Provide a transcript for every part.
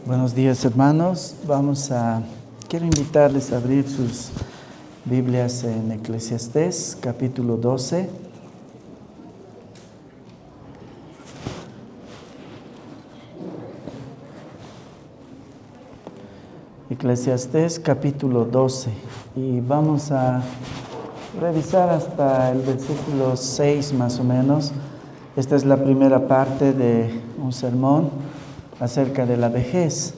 Buenos días, hermanos. Quiero invitarles a abrir sus Biblias en Eclesiastés, capítulo 12. Eclesiastés, capítulo 12. Y vamos a revisar hasta el versículo 6 más o menos. Esta es la primera parte de un sermón acerca de la vejez.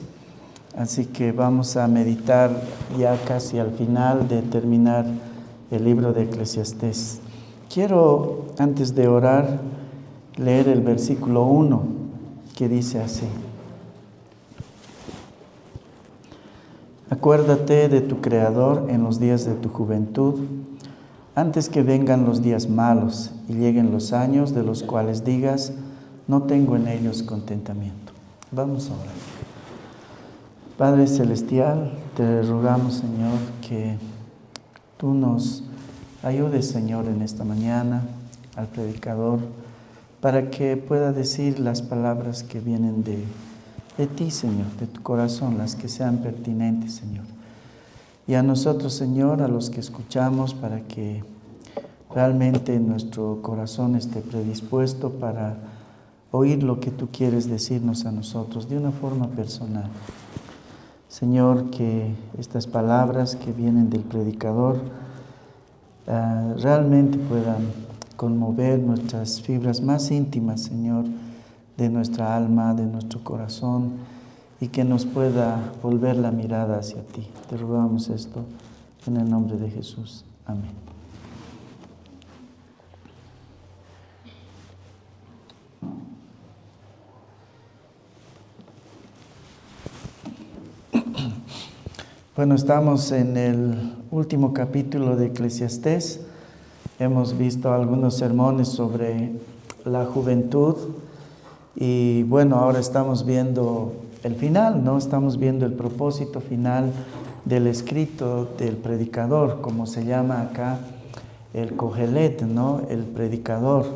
Así que vamos a meditar ya casi al final de terminar el libro de Eclesiastés. Quiero, antes de orar, leer el versículo 1, que dice así: Acuérdate de tu Creador en los días de tu juventud, antes que vengan los días malos y lleguen los años de los cuales digas, no tengo en ellos contentamiento. Vamos a orar. Padre Celestial, te rogamos, Señor, que tú nos ayudes, Señor, en esta mañana al predicador, para que pueda decir las palabras que vienen de ti, Señor, de tu corazón, las que sean pertinentes, Señor. Y a nosotros, Señor, a los que escuchamos, para que realmente nuestro corazón esté predispuesto para oír lo que tú quieres decirnos a nosotros de una forma personal. Señor, que estas palabras que vienen del predicador realmente puedan conmover nuestras fibras más íntimas, Señor, de nuestra alma, de nuestro corazón, y que nos pueda volver la mirada hacia ti. Te rogamos esto en el nombre de Jesús. Amén. Bueno, estamos en el último capítulo de Eclesiastés. Hemos visto algunos sermones sobre la juventud y bueno, ahora estamos viendo el final, ¿no? Estamos viendo el propósito final del escrito del predicador, como se llama acá el Cogelet, ¿no? El predicador,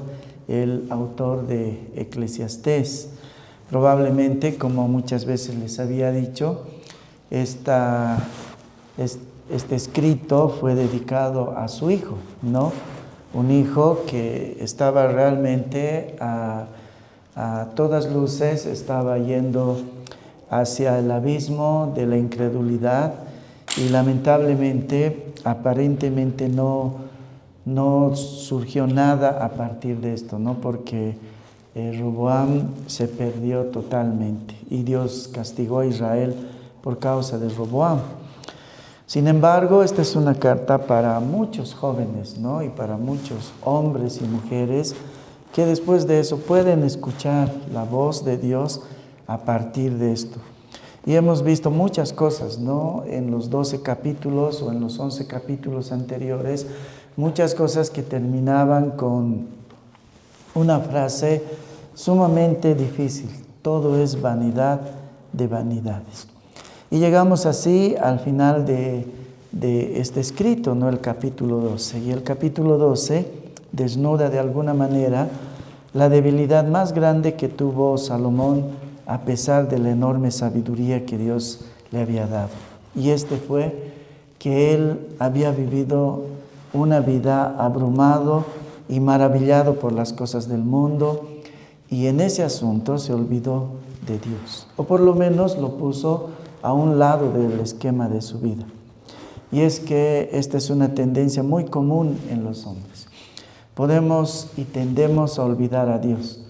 el autor de Eclesiastés. Probablemente, como muchas veces les había dicho, este escrito fue dedicado a su hijo, ¿no? Un hijo que estaba realmente a todas luces, estaba yendo hacia el abismo de la incredulidad y lamentablemente, aparentemente no surgió nada a partir de esto, ¿no? Porque Roboam se perdió totalmente y Dios castigó a Israel por causa de Roboam. Sin embargo, esta es una carta para muchos jóvenes, ¿no? Y para muchos hombres y mujeres que después de eso pueden escuchar la voz de Dios a partir de esto. Y hemos visto muchas cosas, ¿no? En los 12 capítulos o en los 11 capítulos anteriores, muchas cosas que terminaban con una frase sumamente difícil: todo es vanidad de vanidades. Y llegamos así al final de este escrito, ¿no? El capítulo 12. Y el capítulo 12 desnuda de alguna manera la debilidad más grande que tuvo Salomón a pesar de la enorme sabiduría que Dios le había dado. Y este fue que él había vivido una vida abrumado y maravillado por las cosas del mundo, y en ese asunto se olvidó de Dios, o por lo menos lo puso a un lado del esquema de su vida. Y es que esta es una tendencia muy común en los hombres. Podemos y tendemos a olvidar a Dios.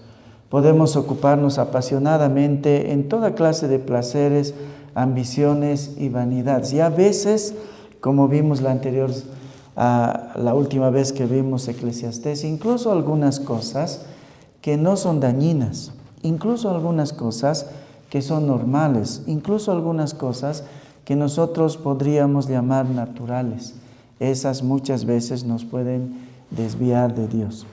Podemos ocuparnos apasionadamente en toda clase de placeres, ambiciones y vanidades. Y a veces, como vimos la última vez que vimos Eclesiastés, incluso algunas cosas que no son dañinas, incluso algunas cosas que son normales, incluso algunas cosas que nosotros podríamos llamar naturales. Esas muchas veces nos pueden desviar de Dios.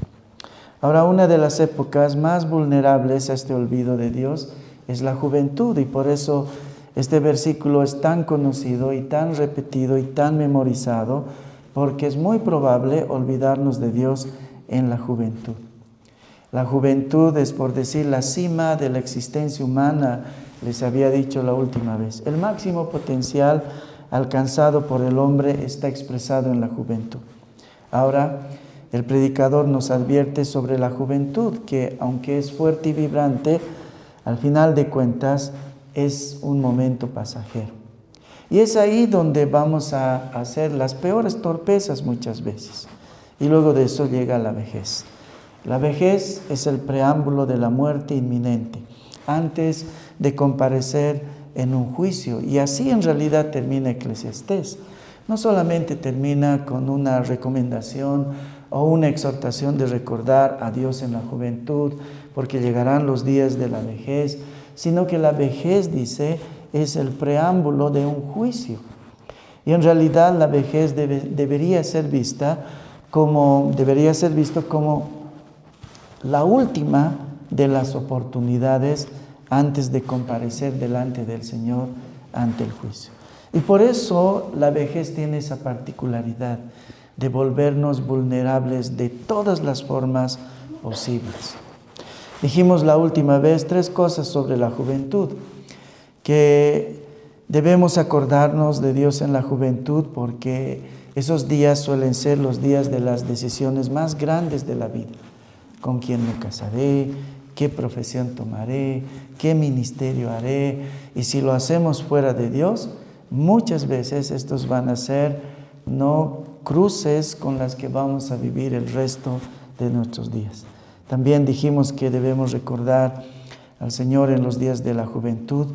Ahora, una de las épocas más vulnerables a este olvido de Dios es la juventud, y por eso este versículo es tan conocido y tan repetido y tan memorizado, porque es muy probable olvidarnos de Dios en la juventud. La juventud es, por decir, la cima de la existencia humana les había dicho la última vez. El máximo potencial alcanzado por el hombre está expresado en la juventud. Ahora, el predicador nos advierte sobre la juventud, que aunque es fuerte y vibrante, al final de cuentas es un momento pasajero. Y es ahí donde vamos a hacer las peores torpezas muchas veces. Y luego de eso llega la vejez. La vejez es el preámbulo de la muerte inminente, antes de comparecer en un juicio. Y así en realidad termina Eclesiastés. No solamente termina con una recomendación o una exhortación de recordar a Dios en la juventud, porque llegarán los días de la vejez, sino que la vejez, dice, es el preámbulo de un juicio. Y en realidad la vejez debería ser visto como la última de las oportunidades antes de comparecer delante del Señor ante el juicio. Y por eso la vejez tiene esa particularidad de volvernos vulnerables de todas las formas posibles. Dijimos la última vez 3 cosas sobre la juventud, que debemos acordarnos de Dios en la juventud porque esos días suelen ser los días de las decisiones más grandes de la vida. ¿Con quién me casaré? ¿Qué profesión tomaré? ¿Qué ministerio haré? Y si lo hacemos fuera de Dios, muchas veces estos van a ser no cruces con las que vamos a vivir el resto de nuestros días. También dijimos que debemos recordar al Señor en los días de la juventud,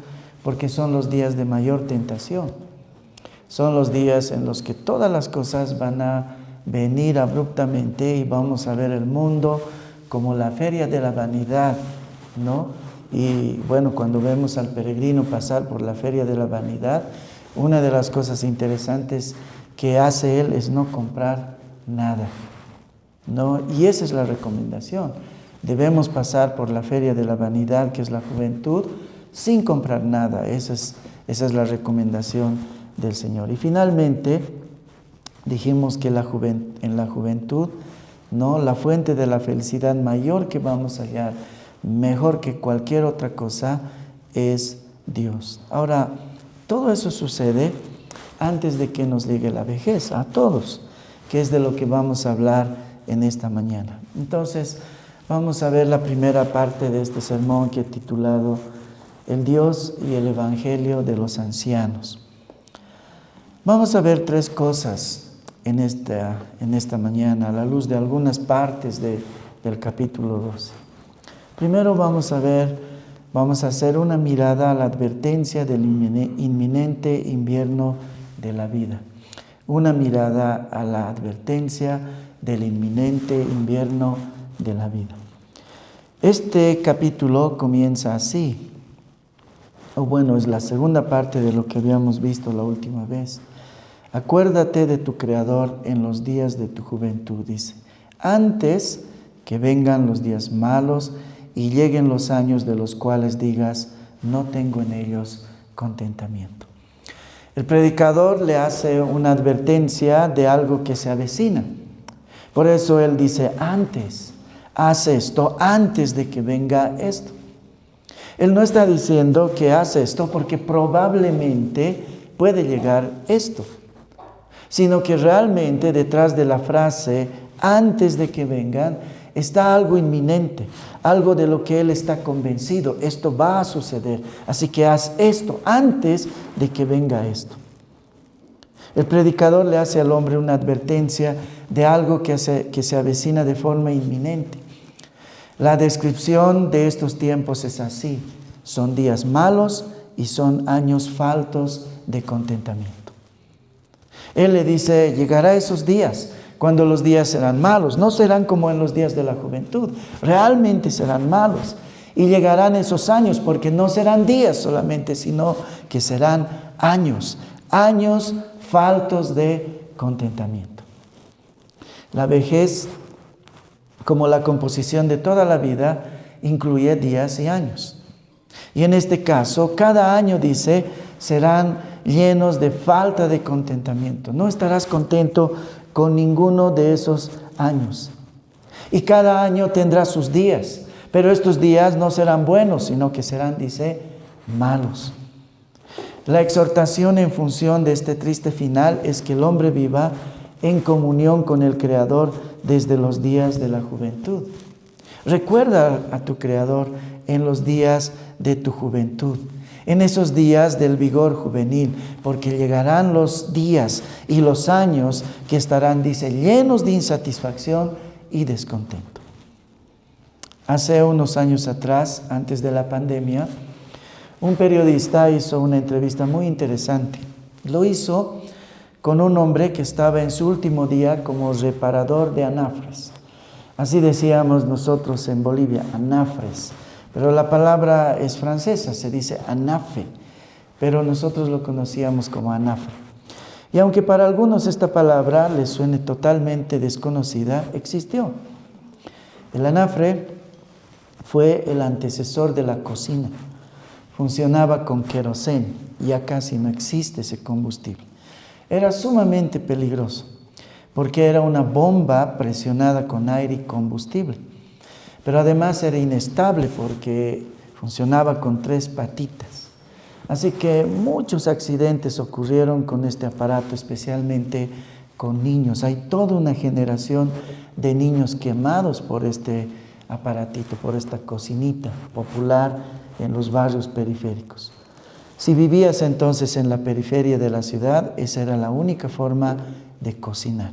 porque son los días de mayor tentación. Son los días en los que todas las cosas van a venir abruptamente y vamos a ver el mundo como la feria de la vanidad, ¿no? Y bueno, cuando vemos al peregrino pasar por la feria de la vanidad, una de las cosas interesantes que hace él es no comprar nada, ¿no? Y esa es la recomendación. Debemos pasar por la feria de la vanidad, que es la juventud, sin comprar nada. Esa es la recomendación del Señor. Y finalmente, dijimos que en la juventud, ¿no?, la fuente de la felicidad mayor que vamos a hallar, mejor que cualquier otra cosa, es Dios. Ahora, todo eso sucede antes de que nos llegue la vejez, a todos, que es de lo que vamos a hablar en esta mañana. Entonces, vamos a ver la primera parte de este sermón que he titulado El Dios y el Evangelio de los Ancianos. Vamos a ver 3 cosas en esta mañana, a la luz de algunas partes del capítulo 12. Primero vamos a hacer una mirada a la advertencia del inminente invierno de la vida. Una mirada a la advertencia del inminente invierno de la vida. Este capítulo comienza así. Es la segunda parte de lo que habíamos visto la última vez. Acuérdate de tu Creador en los días de tu juventud, dice, antes que vengan los días malos y lleguen los años de los cuales digas, no tengo en ellos contentamiento. El predicador le hace una advertencia de algo que se avecina. Por eso él dice, haz esto antes de que venga esto. Él no está diciendo que haz esto porque probablemente puede llegar esto, sino que realmente detrás de la frase, antes de que vengan, está algo inminente, algo de lo que él está convencido. Esto va a suceder, así que haz esto antes de que venga esto. El predicador le hace al hombre una advertencia de algo que se avecina de forma inminente. La descripción de estos tiempos es así: son días malos y son años faltos de contentamiento. Él le dice, llegará esos días, cuando los días serán malos. No serán como en los días de la juventud, realmente serán malos. Y llegarán esos años, porque no serán días solamente, sino que serán años faltos de contentamiento. La vejez, como la composición de toda la vida, incluye días y años. Y en este caso, cada año, dice, serán llenos de falta de contentamiento. No estarás contento con ninguno de esos años. Y cada año tendrá sus días, pero estos días no serán buenos, sino que serán, dice, malos. La exhortación en función de este triste final es que el hombre viva en comunión con el Creador desde los días de la juventud. Recuerda a tu Creador en los días de tu juventud, en esos días del vigor juvenil, porque llegarán los días y los años que estarán, dice, llenos de insatisfacción y descontento. Hace unos años atrás, antes de la pandemia, un periodista hizo una entrevista muy interesante. Lo hizo con un hombre que estaba en su último día como reparador de anafres. Así decíamos nosotros en Bolivia, anafres. Pero la palabra es francesa, se dice anafe, pero nosotros lo conocíamos como anafre. Y aunque para algunos esta palabra les suene totalmente desconocida, existió. El anafre fue el antecesor de la cocina. Funcionaba con queroseno, ya casi no existe ese combustible. Era sumamente peligroso, porque era una bomba presionada con aire y combustible. Pero además era inestable porque funcionaba con 3 patitas. Así que muchos accidentes ocurrieron con este aparato, especialmente con niños. Hay toda una generación de niños quemados por este aparatito, por esta cocinita popular en los barrios periféricos. Si vivías entonces en la periferia de la ciudad, esa era la única forma de cocinar.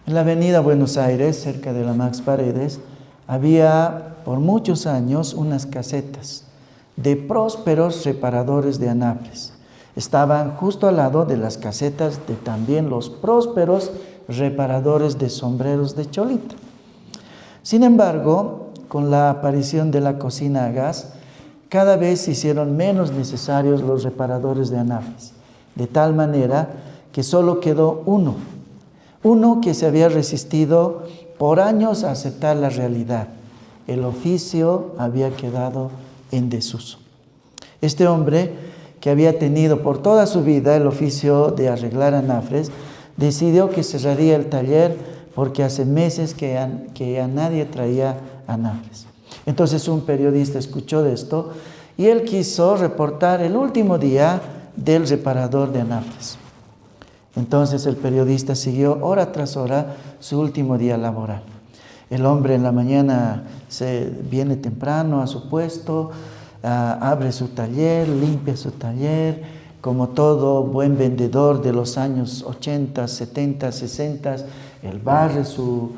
En la avenida Buenos Aires, cerca de la Max Paredes, había por muchos años unas casetas de prósperos reparadores de anafres. Estaban justo al lado de las casetas de también los prósperos reparadores de sombreros de cholita. Sin embargo, con la aparición de la cocina a gas, cada vez se hicieron menos necesarios los reparadores de anafres, de tal manera que solo quedó uno que se había resistido por años a aceptar la realidad. El oficio había quedado en desuso. Este hombre, que había tenido por toda su vida el oficio de arreglar anafres, decidió que cerraría el taller porque hace meses que ya nadie traía anafres. Entonces un periodista escuchó de esto y él quiso reportar el último día del reparador de anafres. Entonces el periodista siguió hora tras hora su último día laboral. El hombre en la mañana viene temprano a su puesto, abre su taller, limpia su taller, como todo buen vendedor de los años 80, 70, 60, él barre su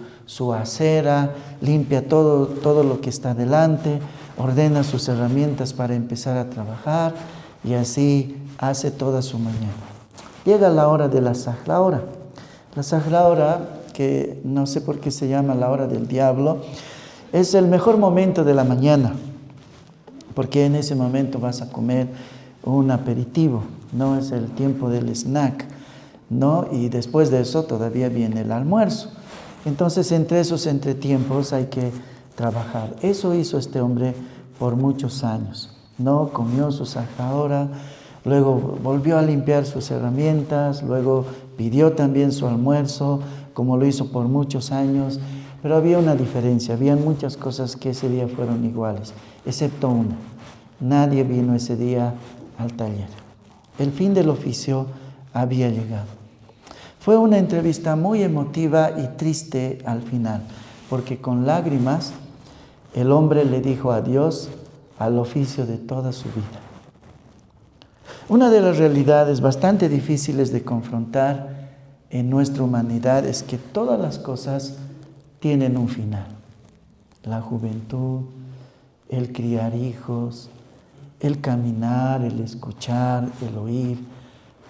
acera, limpia todo lo que está delante, ordena sus herramientas para empezar a trabajar y así hace toda su mañana. Llega la hora de la Sahra Hora. La Sahra Hora, que no sé por qué se llama la hora del diablo, es el mejor momento de la mañana, porque en ese momento vas a comer un aperitivo, no es el tiempo del snack, ¿no? Y después de eso todavía viene el almuerzo. Entonces, entre esos entretiempos hay que trabajar. Eso hizo este hombre por muchos años, ¿no? Comió su Sahra Hora, luego volvió a limpiar sus herramientas, luego pidió también su almuerzo, como lo hizo por muchos años, pero había una diferencia, había muchas cosas que ese día fueron iguales, excepto una. Nadie vino ese día al taller. El fin del oficio había llegado. Fue una entrevista muy emotiva y triste al final, porque con lágrimas el hombre le dijo adiós al oficio de toda su vida. Una de las realidades bastante difíciles de confrontar en nuestra humanidad es que todas las cosas tienen un final. La juventud, el criar hijos, el caminar, el escuchar, el oír,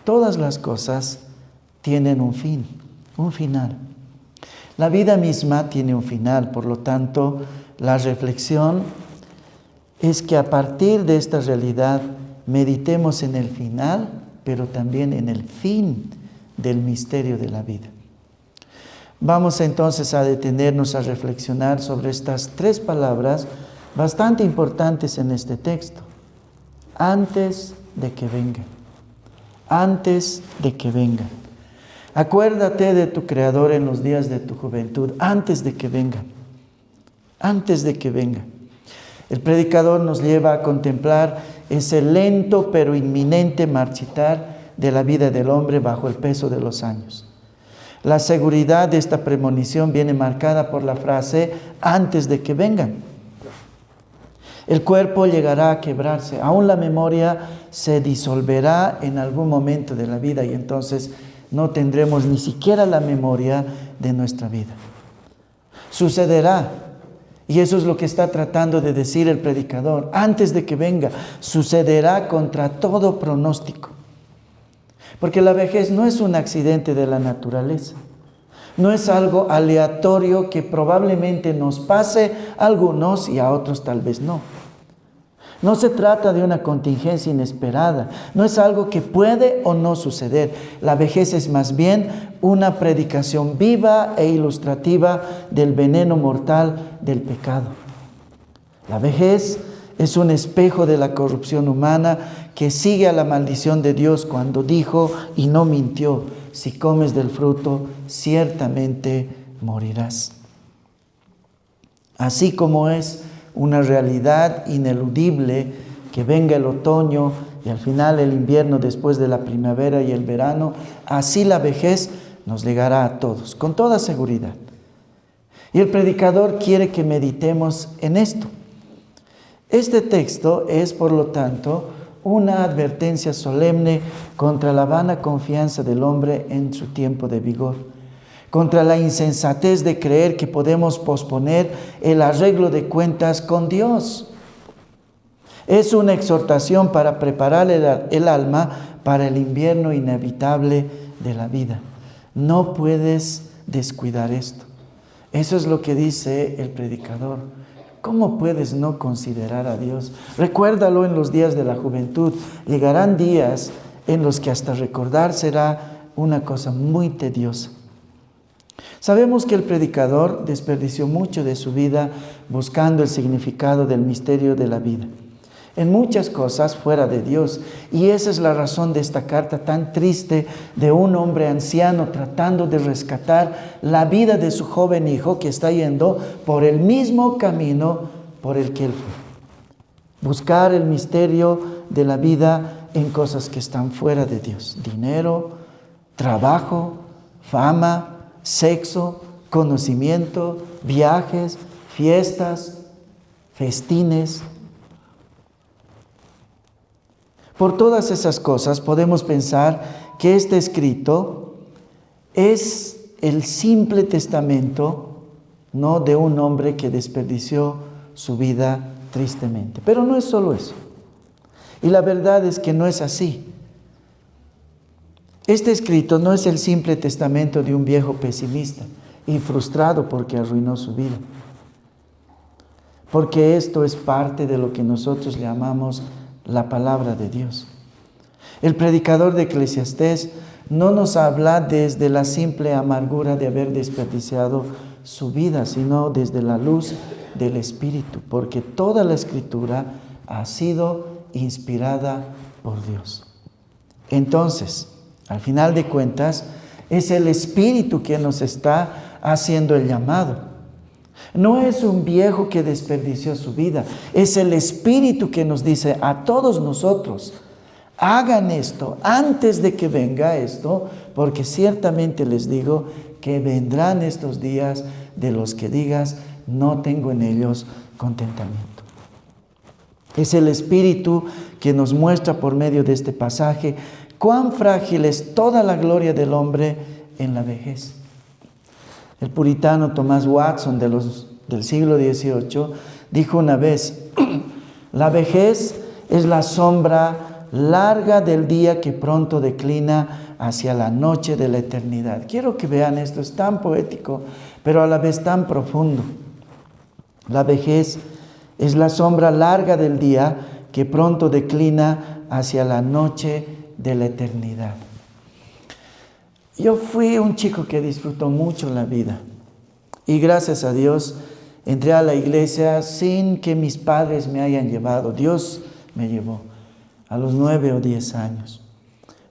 todas las cosas tienen un fin, un final. La vida misma tiene un final, por lo tanto, la reflexión es que a partir de esta realidad meditemos en el final, pero también en el fin del misterio de la vida. Vamos entonces a detenernos a reflexionar sobre estas 3 palabras bastante importantes en este texto. Antes de que vengan. Antes de que vengan. Acuérdate de tu Creador en los días de tu juventud, antes de que vengan. Antes de que vengan. El predicador nos lleva a contemplar es el lento pero inminente marchitar de la vida del hombre bajo el peso de los años. La seguridad de esta premonición viene marcada por la frase antes de que vengan. El cuerpo llegará a quebrarse, aún la memoria se disolverá en algún momento de la vida y entonces no tendremos ni siquiera la memoria de nuestra vida. Sucederá, y eso es lo que está tratando de decir el predicador, antes de que venga, sucederá contra todo pronóstico. Porque la vejez no es un accidente de la naturaleza, no es algo aleatorio que probablemente nos pase a algunos y a otros tal vez no. No se trata de una contingencia inesperada, no es algo que puede o no suceder. La vejez es más bien una predicación viva e ilustrativa del veneno mortal del pecado. La vejez es un espejo de la corrupción humana que sigue a la maldición de Dios cuando dijo y no mintió: si comes del fruto, ciertamente morirás. Así como es una realidad ineludible que venga el otoño y al final el invierno después de la primavera y el verano, así la vejez nos llegará a todos, con toda seguridad. Y el predicador quiere que meditemos en esto. Este texto es, por lo tanto, una advertencia solemne contra la vana confianza del hombre en su tiempo de vigor, contra la insensatez de creer que podemos posponer el arreglo de cuentas con Dios. Es una exhortación para preparar el alma para el invierno inevitable de la vida. No puedes descuidar esto. Eso es lo que dice el predicador. ¿Cómo puedes no considerar a Dios? Recuérdalo en los días de la juventud. Llegarán días en los que hasta recordar será una cosa muy tediosa. Sabemos que el predicador desperdició mucho de su vida buscando el significado del misterio de la vida, en muchas cosas fuera de Dios. Y esa es la razón de esta carta tan triste de un hombre anciano tratando de rescatar la vida de su joven hijo que está yendo por el mismo camino por el que él fue. Buscar el misterio de la vida en cosas que están fuera de Dios: dinero, trabajo, fama, sexo, conocimiento, viajes, fiestas, festines. Por todas esas cosas podemos pensar que este escrito es el simple testamento, ¿no?, de un hombre que desperdició su vida tristemente. Pero no es solo eso. Y la verdad es que no es así. Este escrito no es el simple testamento de un viejo pesimista y frustrado porque arruinó su vida. Porque esto es parte de lo que nosotros llamamos la palabra de Dios. El predicador de Eclesiastés no nos habla desde la simple amargura de haber desperdiciado su vida, sino desde la luz del Espíritu, porque toda la Escritura ha sido inspirada por Dios. Entonces, al final de cuentas, es el Espíritu que nos está haciendo el llamado. No es un viejo que desperdició su vida, es el Espíritu que nos dice a todos nosotros: hagan esto antes de que venga esto, porque ciertamente les digo que vendrán estos días de los que digas: no tengo en ellos contentamiento. Es el Espíritu que nos muestra por medio de este pasaje cuán frágil es toda la gloria del hombre en la vejez. El puritano Thomas Watson del siglo XVIII dijo una vez: la vejez es la sombra larga del día que pronto declina hacia la noche de la eternidad. Quiero que vean esto, es tan poético, pero a la vez tan profundo. La vejez es la sombra larga del día que pronto declina hacia la noche de la eternidad. Yo fui un chico que disfrutó mucho la vida y gracias a Dios entré a la iglesia sin que mis padres me hayan llevado. Dios me llevó a los 9 o 10 años.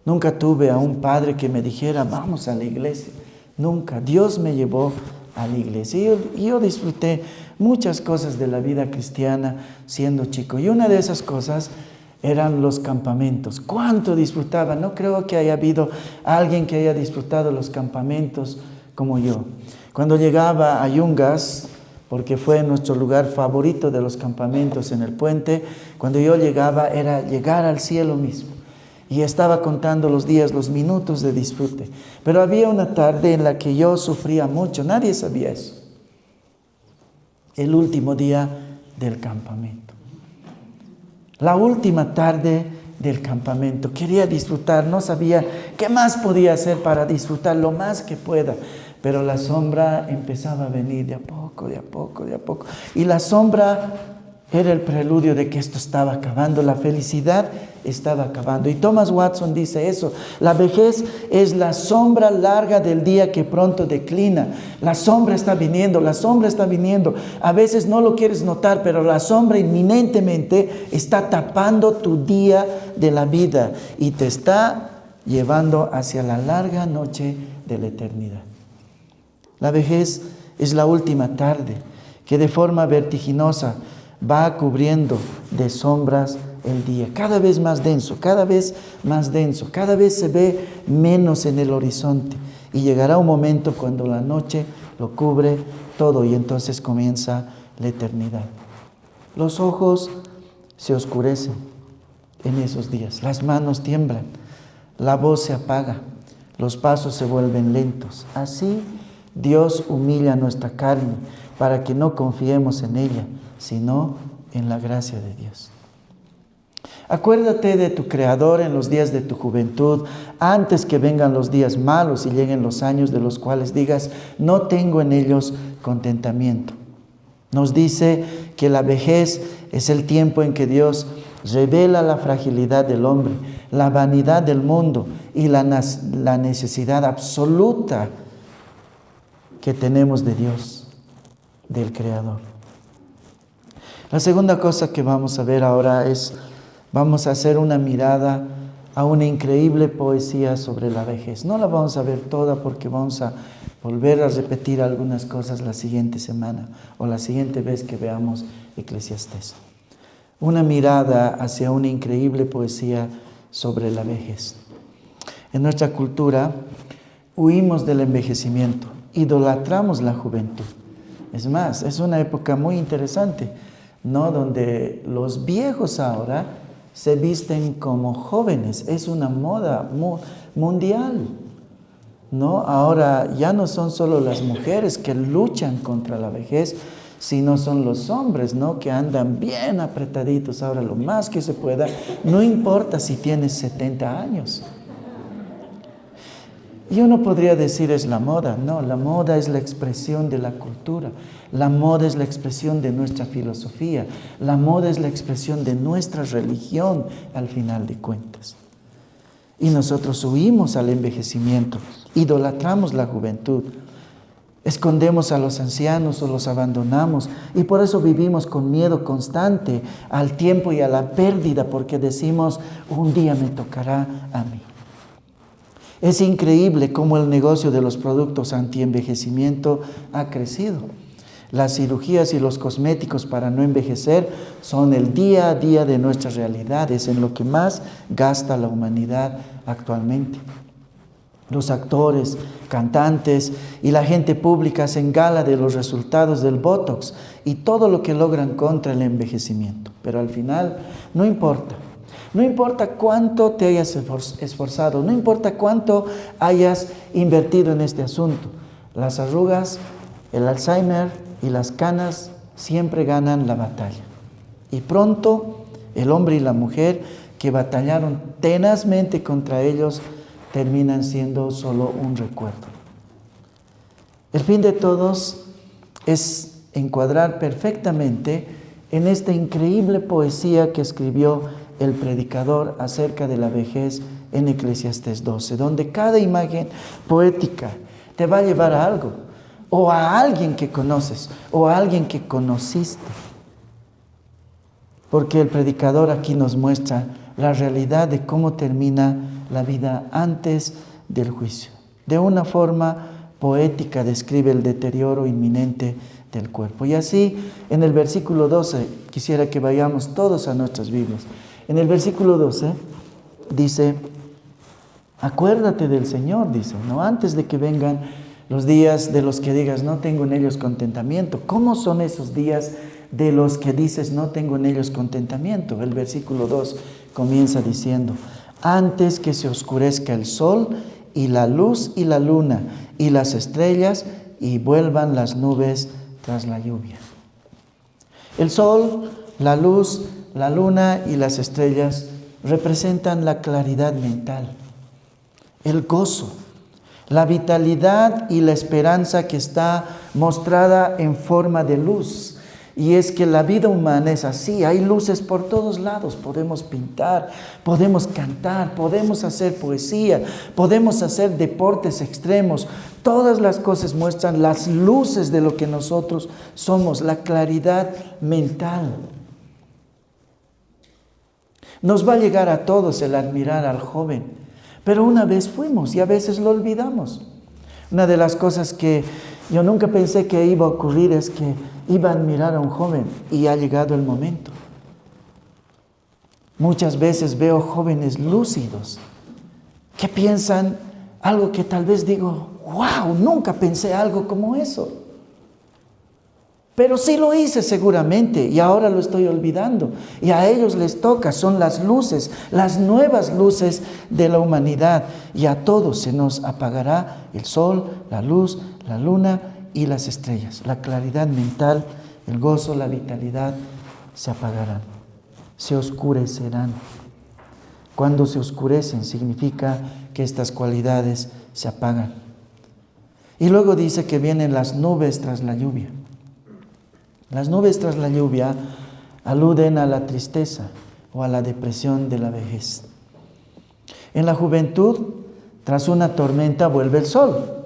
Nunca tuve a un padre que me dijera: vamos a la iglesia. Nunca. Dios me llevó a la iglesia. Y yo disfruté muchas cosas de la vida cristiana siendo chico. Y una de esas cosas eran los campamentos. ¿Cuánto disfrutaba? No creo que haya habido alguien que haya disfrutado los campamentos como yo. Cuando llegaba a Yungas, porque fue nuestro lugar favorito de los campamentos en el puente, cuando yo llegaba era llegar al cielo mismo. Y estaba contando los días, los minutos de disfrute. Pero había una tarde en la que yo sufría mucho, nadie sabía eso. El último día del campamento. La última tarde del campamento. Quería disfrutar, no sabía qué más podía hacer para disfrutar lo más que pueda. Pero la sombra empezaba a venir de a poco, de a poco, de a poco. Y la sombra era el preludio de que esto estaba acabando, la felicidad estaba acabando. Y Thomas Watson dice eso: la vejez es la sombra larga del día que pronto declina. La sombra está viniendo, la sombra está viniendo. A veces no lo quieres notar, pero la sombra inminentemente está tapando tu día de la vida y te está llevando hacia la larga noche de la eternidad. La vejez es la última tarde que de forma vertiginosa va cubriendo de sombras el día, cada vez más denso, cada vez más denso, cada vez se ve menos en el horizonte y llegará un momento cuando la noche lo cubre todo y entonces comienza la eternidad. Los ojos se oscurecen en esos días, las manos tiemblan, la voz se apaga, los pasos se vuelven lentos. Así Dios humilla nuestra carne para que no confiemos en ella, sino en la gracia de Dios. Acuérdate de tu Creador en los días de tu juventud, antes que vengan los días malos y lleguen los años de los cuales digas, no tengo en ellos contentamiento. Nos dice que la vejez es el tiempo en que Dios revela la fragilidad del hombre, la vanidad del mundo y la necesidad absoluta que tenemos de Dios, del Creador. La segunda cosa que vamos a ver ahora es, vamos a hacer una mirada a una increíble poesía sobre la vejez. No la vamos a ver toda porque vamos a volver a repetir algunas cosas la siguiente semana o la siguiente vez que veamos Eclesiastés. Una mirada hacia una increíble poesía sobre la vejez. En nuestra cultura huimos del envejecimiento, idolatramos la juventud. Es más, es una época muy interesante, ¿no? Donde los viejos ahora se visten como jóvenes. Es una moda mundial, ¿no? Ahora ya no son solo las mujeres que luchan contra la vejez, sino son los hombres, ¿no? Que andan bien apretaditos ahora lo más que se pueda. No importa si tienes 70 años. Y uno podría decir es la moda. No, la moda es la expresión de la cultura. La moda es la expresión de nuestra filosofía. La moda es la expresión de nuestra religión al final de cuentas. Y nosotros huimos al envejecimiento, idolatramos la juventud, escondemos a los ancianos o los abandonamos y por eso vivimos con miedo constante al tiempo y a la pérdida porque decimos, un día me tocará a mí. Es increíble cómo el negocio de los productos antienvejecimiento ha crecido. Las cirugías y los cosméticos para no envejecer son el día a día de nuestras realidades, en lo que más gasta la humanidad actualmente. Los actores, cantantes y la gente pública hacen gala de los resultados del Botox y todo lo que logran contra el envejecimiento. Pero al final no importa. No importa cuánto te hayas esforzado, no importa cuánto hayas invertido en este asunto. Las arrugas, el Alzheimer y las canas siempre ganan la batalla. Y pronto el hombre y la mujer que batallaron tenazmente contra ellos terminan siendo solo un recuerdo. El fin de todos es encuadrar perfectamente en esta increíble poesía que escribió el predicador acerca de la vejez en Eclesiastés 12, donde cada imagen poética te va a llevar a algo, o a alguien que conoces, o a alguien que conociste. Porque el predicador aquí nos muestra la realidad de cómo termina la vida antes del juicio. De una forma poética describe el deterioro inminente del cuerpo. Y así, en el versículo 12, quisiera que vayamos todos a nuestras Biblias. En el versículo 12 dice, acuérdate del Señor, dice, ¿no? Antes de que vengan los días de los que digas, no tengo en ellos contentamiento. ¿Cómo son esos días de los que dices, no tengo en ellos contentamiento? El versículo 2 comienza diciendo, antes que se oscurezca el sol y la luz y la luna y las estrellas y vuelvan las nubes tras la lluvia. El sol, la luz, la luna y las estrellas representan la claridad mental, el gozo, la vitalidad y la esperanza que está mostrada en forma de luz. Y es que la vida humana es así, hay luces por todos lados, podemos pintar, podemos cantar, podemos hacer poesía, podemos hacer deportes extremos. Todas las cosas muestran las luces de lo que nosotros somos, la claridad mental. Nos va a llegar a todos el admirar al joven, pero una vez fuimos y a veces lo olvidamos. Una de las cosas que yo nunca pensé que iba a ocurrir es que iba a admirar a un joven y ha llegado el momento. Muchas veces veo jóvenes lúcidos que piensan algo que tal vez digo, wow, nunca pensé algo como eso. Pero sí lo hice seguramente y ahora lo estoy olvidando. Y a ellos les toca, son las luces, las nuevas luces de la humanidad. Y a todos se nos apagará el sol, la luz, la luna y las estrellas. La claridad mental, el gozo, la vitalidad se apagarán, se oscurecerán. Cuando se oscurecen significa que estas cualidades se apagan. Y luego dice que vienen las nubes tras la lluvia. Las nubes tras la lluvia aluden a la tristeza o a la depresión de la vejez. En la juventud, tras una tormenta vuelve el sol.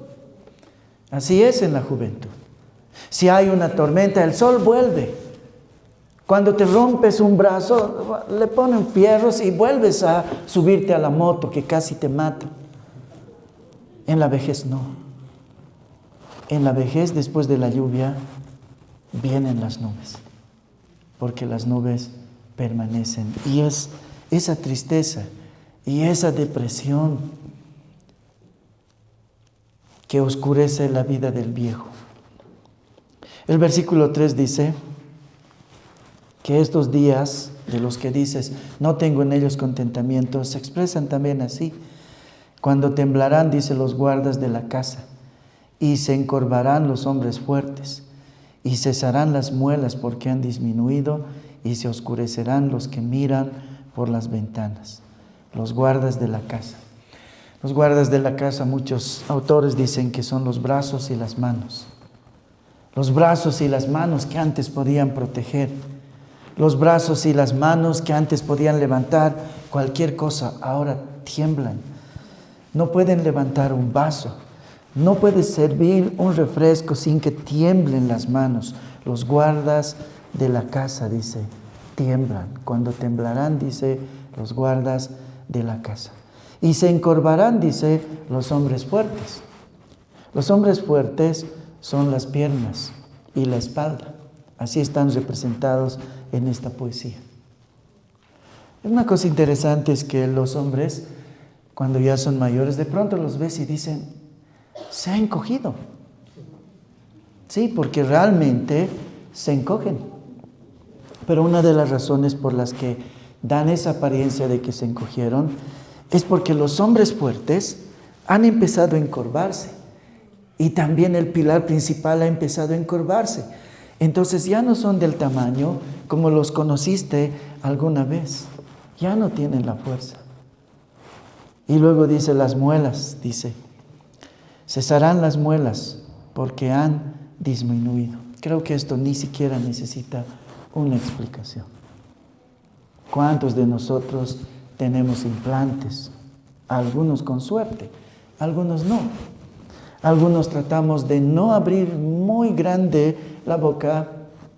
Así es en la juventud. Si hay una tormenta, el sol vuelve. Cuando te rompes un brazo, le ponen fierros y vuelves a subirte a la moto que casi te mata. En la vejez no. En la vejez, después de la lluvia, vienen las nubes, porque las nubes permanecen. Y es esa tristeza y esa depresión que oscurece la vida del viejo. El versículo 3 dice que estos días de los que dices, no tengo en ellos contentamiento, se expresan también así. Cuando temblarán, dice, los guardas de la casa, y se encorvarán los hombres fuertes, y cesarán las muelas porque han disminuido, y se oscurecerán los que miran por las ventanas. Los guardas de la casa. Los guardas de la casa, muchos autores dicen que son los brazos y las manos. Los brazos y las manos que antes podían proteger. Los brazos y las manos que antes podían levantar cualquier cosa, ahora tiemblan. No pueden levantar un vaso. No puede servir un refresco sin que tiemblen las manos. Los guardas de la casa, dice, tiemblan. Cuando temblarán, dice, los guardas de la casa. Y se encorvarán, dice, los hombres fuertes. Los hombres fuertes son las piernas y la espalda. Así están representados en esta poesía. Una cosa interesante es que los hombres, cuando ya son mayores, de pronto los ves y dicen, se ha encogido. Sí, porque realmente se encogen. Pero una de las razones por las que dan esa apariencia de que se encogieron es porque los hombres fuertes han empezado a encorvarse. Y también el pilar principal ha empezado a encorvarse. Entonces ya no son del tamaño como los conociste alguna vez. Ya no tienen la fuerza. Y luego dice las muelas, dice, cesarán las muelas porque han disminuido. Creo que esto ni siquiera necesita una explicación. ¿Cuántos de nosotros tenemos implantes? Algunos con suerte, algunos no. Algunos tratamos de no abrir muy grande la boca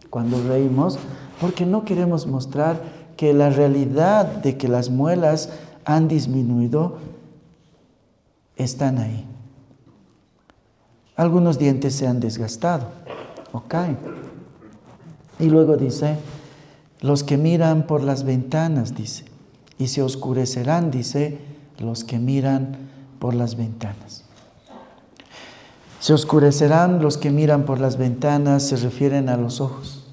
cuando reímos porque no queremos mostrar que la realidad de que las muelas han disminuido están ahí. Algunos dientes se han desgastado o caen. Y luego dice, los que miran por las ventanas, dice, y se oscurecerán, dice, los que miran por las ventanas. Se oscurecerán los que miran por las ventanas, se refieren a los ojos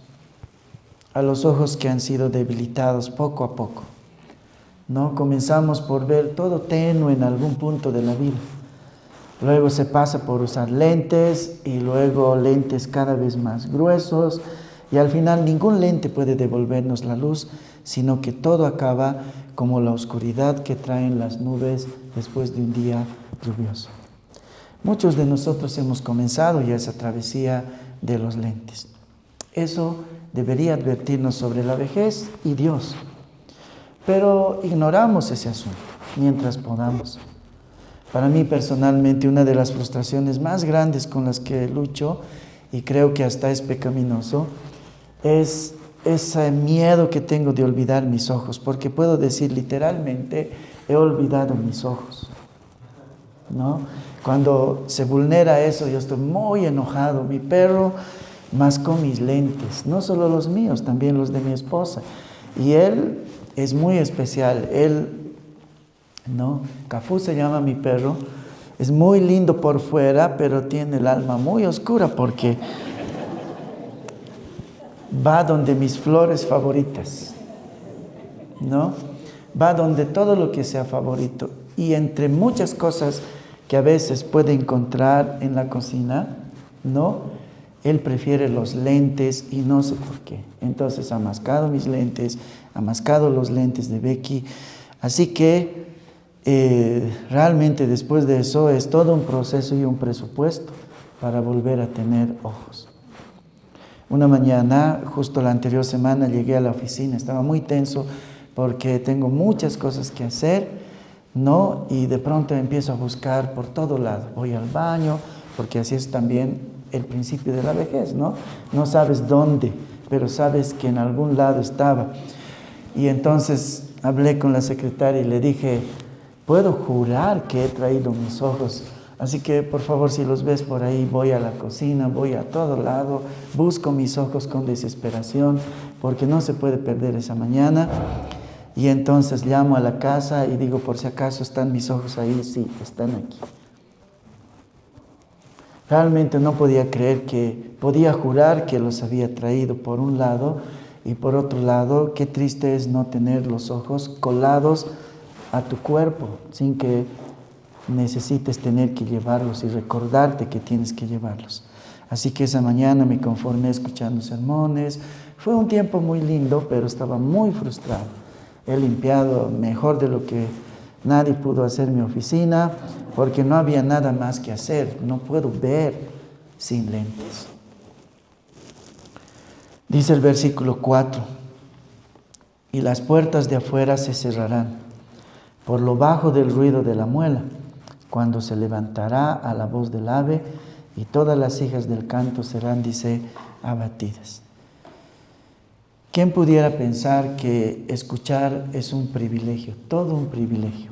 que han sido debilitados poco a poco, ¿no? Comenzamos por ver todo tenue en algún punto de la vida. Luego se pasa por usar lentes y luego lentes cada vez más gruesos y al final ningún lente puede devolvernos la luz, sino que todo acaba como la oscuridad que traen las nubes después de un día lluvioso. Muchos de nosotros hemos comenzado ya esa travesía de los lentes. Eso debería advertirnos sobre la vejez y Dios, pero ignoramos ese asunto mientras podamos. Para mí personalmente una de las frustraciones más grandes con las que lucho, y creo que hasta es pecaminoso, es ese miedo que tengo de olvidar mis ojos, porque puedo decir literalmente, he olvidado mis ojos, ¿no? Cuando se vulnera eso, yo estoy muy enojado. Mi perro mascó mis lentes, no solo los míos, también los de mi esposa. Y él es muy especial. Él, ¿no? Cafú se llama mi perro. Es muy lindo por fuera, pero tiene el alma muy oscura porque va donde mis flores favoritas, ¿no? Va donde todo lo que sea favorito. Y entre muchas cosas que a veces puede encontrar en la cocina, ¿no? Él prefiere los lentes y no sé por qué. Entonces ha mascado mis lentes, ha mascado los lentes de Becky. Así que realmente después de eso es todo un proceso y un presupuesto para volver a tener ojos. Una mañana, justo la anterior semana, llegué a la oficina. Estaba muy tenso porque tengo muchas cosas que hacer, ¿no? Y de pronto empiezo a buscar por todo lado. Voy al baño, porque así es también el principio de la vejez, ¿no? No sabes dónde, pero sabes que en algún lado estaba. Y entonces hablé con la secretaria y le dije, puedo jurar que he traído mis ojos. Así que, por favor, si los ves por ahí, voy a la cocina, voy a todo lado, busco mis ojos con desesperación, porque no se puede perder esa mañana. Y entonces llamo a la casa y digo, por si acaso están mis ojos ahí. Sí, están aquí. Realmente no podía creer podía jurar que los había traído por un lado, y por otro lado, qué triste es no tener los ojos colados a tu cuerpo, sin que necesites tener que llevarlos y recordarte que tienes que llevarlos. Así que esa mañana me conformé escuchando sermones. Fue un tiempo muy lindo, pero estaba muy frustrado. He limpiado mejor de lo que nadie pudo hacer mi oficina, porque no había nada más que hacer. No puedo ver sin lentes. Dice el versículo 4, y las puertas de afuera se cerrarán por lo bajo del ruido de la muela, cuando se levantará a la voz del ave, y todas las hijas del canto serán, dice, abatidas. ¿Quién pudiera pensar que escuchar es un privilegio? Todo un privilegio.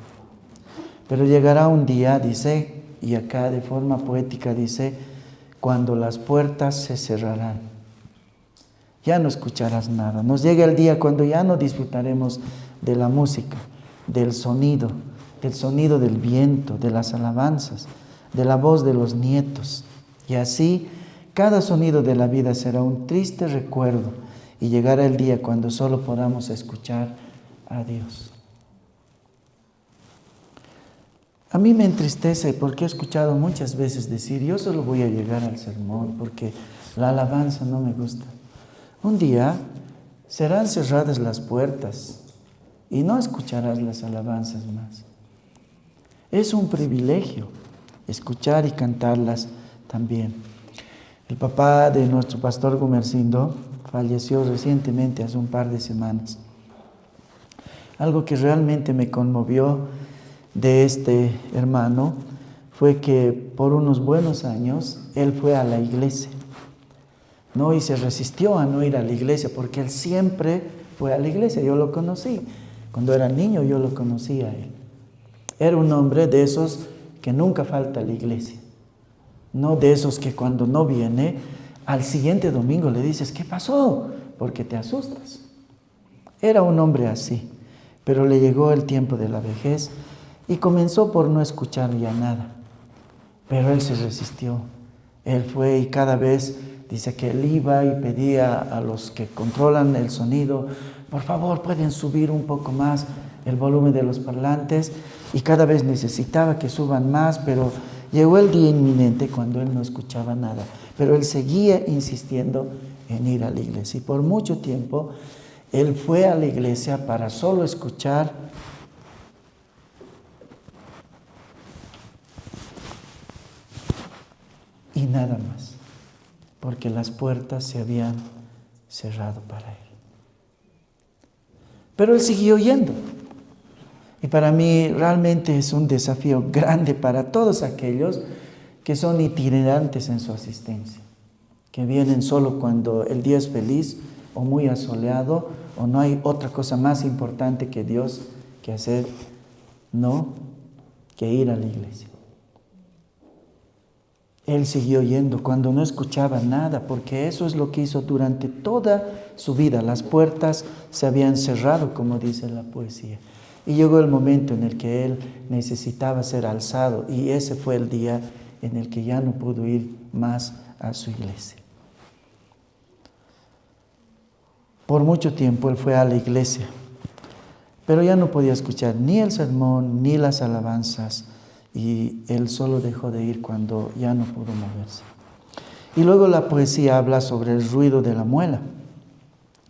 Pero llegará un día, dice, y acá de forma poética dice, cuando las puertas se cerrarán. Ya no escucharás nada. Nos llega el día cuando ya no disfrutaremos de la música, del sonido del viento, de las alabanzas, de la voz de los nietos. Y así, cada sonido de la vida será un triste recuerdo, y llegará el día cuando solo podamos escuchar a Dios. A mí me entristece porque he escuchado muchas veces decir, yo solo voy a llegar al sermón porque la alabanza no me gusta. Un día serán cerradas las puertas y no escucharás las alabanzas más. Es un privilegio escuchar y cantarlas también. El papá de nuestro pastor Gumersindo falleció recientemente, hace un par de semanas. Algo que realmente me conmovió de este hermano fue que por unos buenos años él fue a la iglesia, ¿no? Y se resistió a no ir a la iglesia porque él siempre fue a la iglesia. Yo lo conocí. Cuando era niño yo lo conocí a él. Era un hombre de esos que nunca falta a la iglesia. No de esos que cuando no viene, al siguiente domingo le dices, ¿qué pasó? Porque te asustas. Era un hombre así. pero le llegó el tiempo de la vejez y comenzó por no escuchar ya nada. Pero él se resistió. Él fue y cada vez dice que él iba y pedía a los que controlan el sonido, por favor, pueden subir un poco más el volumen de los parlantes, y cada vez necesitaba que suban más, pero llegó el día inminente cuando él no escuchaba nada. Pero él seguía insistiendo en ir a la iglesia. Y por mucho tiempo él fue a la iglesia para solo escuchar y nada más, porque las puertas se habían cerrado para él. Pero él siguió yendo. Y para mí realmente es un desafío grande para todos aquellos que son itinerantes en su asistencia, que vienen solo cuando el día es feliz o muy asoleado o no hay otra cosa más importante que Dios que hacer, no, que ir a la iglesia. Él siguió yendo cuando no escuchaba nada, porque eso es lo que hizo durante toda su vida. Las puertas se habían cerrado, como dice la poesía. Y llegó el momento en el que él necesitaba ser alzado, y ese fue el día en el que ya no pudo ir más a su iglesia. Por mucho tiempo él fue a la iglesia, pero ya no podía escuchar ni el sermón ni las alabanzas, y él solo dejó de ir cuando ya no pudo moverse. Y luego la poesía habla sobre el ruido de la muela.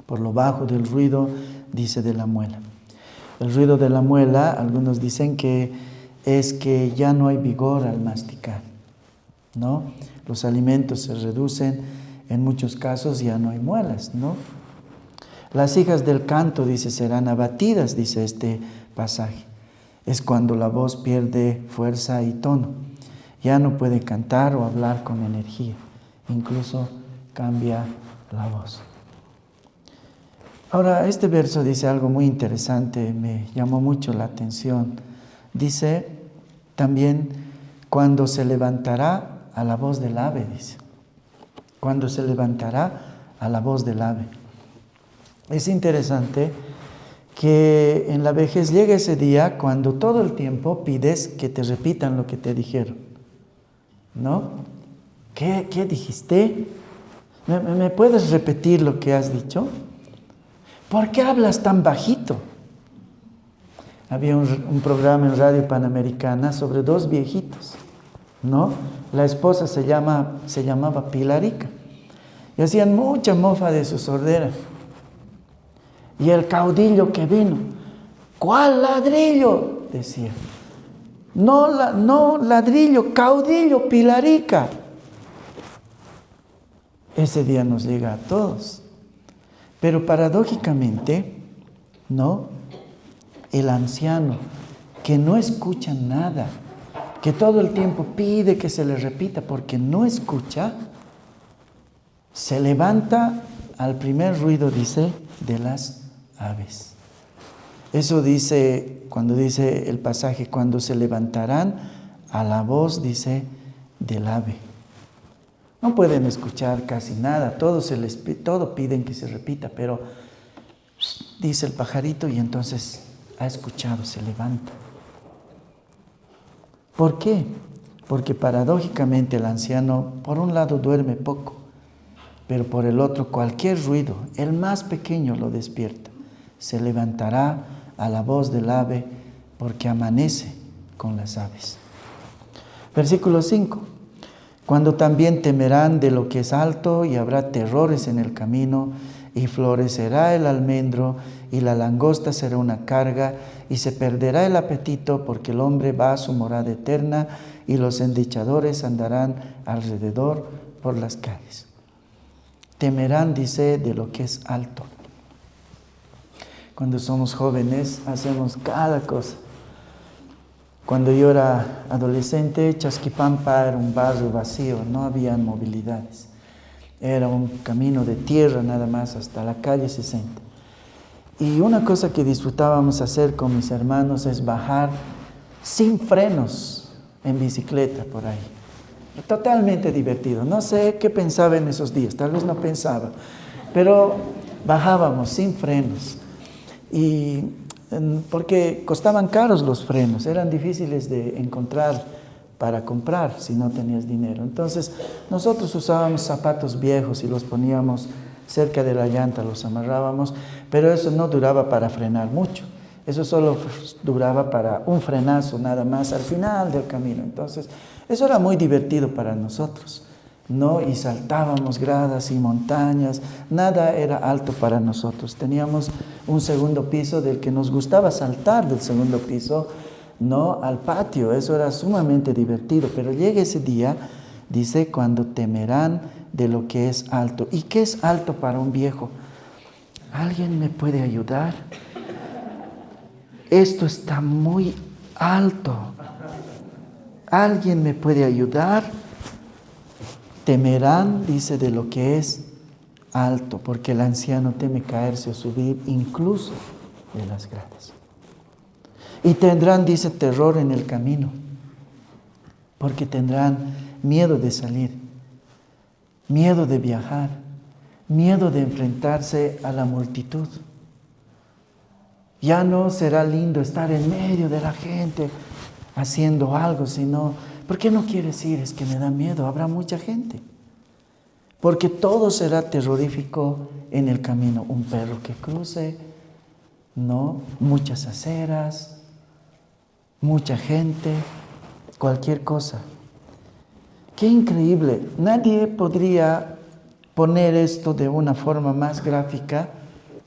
Por lo bajo del ruido, dice, de la muela. El ruido de la muela, algunos dicen que es que ya no hay vigor al masticar, ¿no? Los alimentos se reducen, en muchos casos ya no hay muelas, ¿no? Las hijas del canto, dice, serán abatidas, dice este pasaje. Es cuando la voz pierde fuerza y tono. Ya no puede cantar o hablar con energía. Incluso cambia la voz. Ahora, este verso dice algo muy interesante, me llamó mucho la atención. Dice también, cuando se levantará a la voz del ave, dice. Cuando se levantará a la voz del ave. Es interesante que en la vejez llega ese día cuando todo el tiempo pides que te repitan lo que te dijeron, ¿no? ¿Qué dijiste? ¿Me puedes repetir lo que has dicho? ¿Por qué hablas tan bajito? Había un programa en Radio Panamericana sobre dos viejitos, ¿no? La esposa se llamaba Pilarica, y hacían mucha mofa de su sordera. Y el caudillo que vino, ¿cuál ladrillo? Decía. No ladrillo, caudillo, Pilarica. Ese día nos llega a todos. Pero paradójicamente, ¿no? El anciano que no escucha nada, que todo el tiempo pide que se le repita porque no escucha, se levanta al primer ruido, dice, de las aves. Eso dice, cuando dice el pasaje, cuando se levantarán a la voz, dice, del ave. No pueden escuchar casi nada, todo piden que se repita, pero dice el pajarito y entonces ha escuchado, se levanta. ¿Por qué? Porque paradójicamente el anciano, por un lado, duerme poco, pero por el otro, cualquier ruido, el más pequeño, lo despierta. Se levantará a la voz del ave porque amanece con las aves. Versículo 5. Cuando también temerán de lo que es alto y habrá terrores en el camino y florecerá el almendro y la langosta será una carga y se perderá el apetito porque el hombre va a su morada eterna y los endechadores andarán alrededor por las calles. Temerán, dice, de lo que es alto. Cuando somos jóvenes hacemos cada cosa. Cuando yo era adolescente, Chasquipampa era un barrio vacío, no había movilidades. Era un camino de tierra nada más hasta la calle 60. Y una cosa que disfrutábamos hacer con mis hermanos es bajar sin frenos en bicicleta por ahí. Totalmente divertido. No sé qué pensaba en esos días, tal vez no pensaba, pero bajábamos sin frenos. Y porque costaban caros los frenos, eran difíciles de encontrar para comprar si no tenías dinero. Entonces nosotros usábamos zapatos viejos y los poníamos cerca de la llanta, los amarrábamos, pero eso no duraba para frenar mucho. Eso solo duraba para un frenazo nada más al final del camino. Entonces eso era muy divertido para nosotros, ¿no? Y saltábamos gradas y montañas, nada era alto para nosotros. Teníamos un segundo piso del que nos gustaba saltar del segundo piso, ¿no? Al patio, eso era sumamente divertido. Pero llega ese día, dice, cuando temerán de lo que es alto. ¿Y qué es alto para un viejo? ¿Alguien me puede ayudar? Esto está muy alto. ¿Alguien me puede ayudar? Temerán, dice, de lo que es alto, porque el anciano teme caerse o subir incluso de las gradas. Y tendrán, dice, terror en el camino, porque tendrán miedo de salir, miedo de viajar, miedo de enfrentarse a la multitud. Ya no será lindo estar en medio de la gente haciendo algo, sino, ¿por qué no quieres ir? Es que me da miedo, habrá mucha gente. Porque todo será terrorífico en el camino. Un perro que cruce, ¿no? Muchas aceras, mucha gente, cualquier cosa. Qué increíble. Nadie podría poner esto de una forma más gráfica,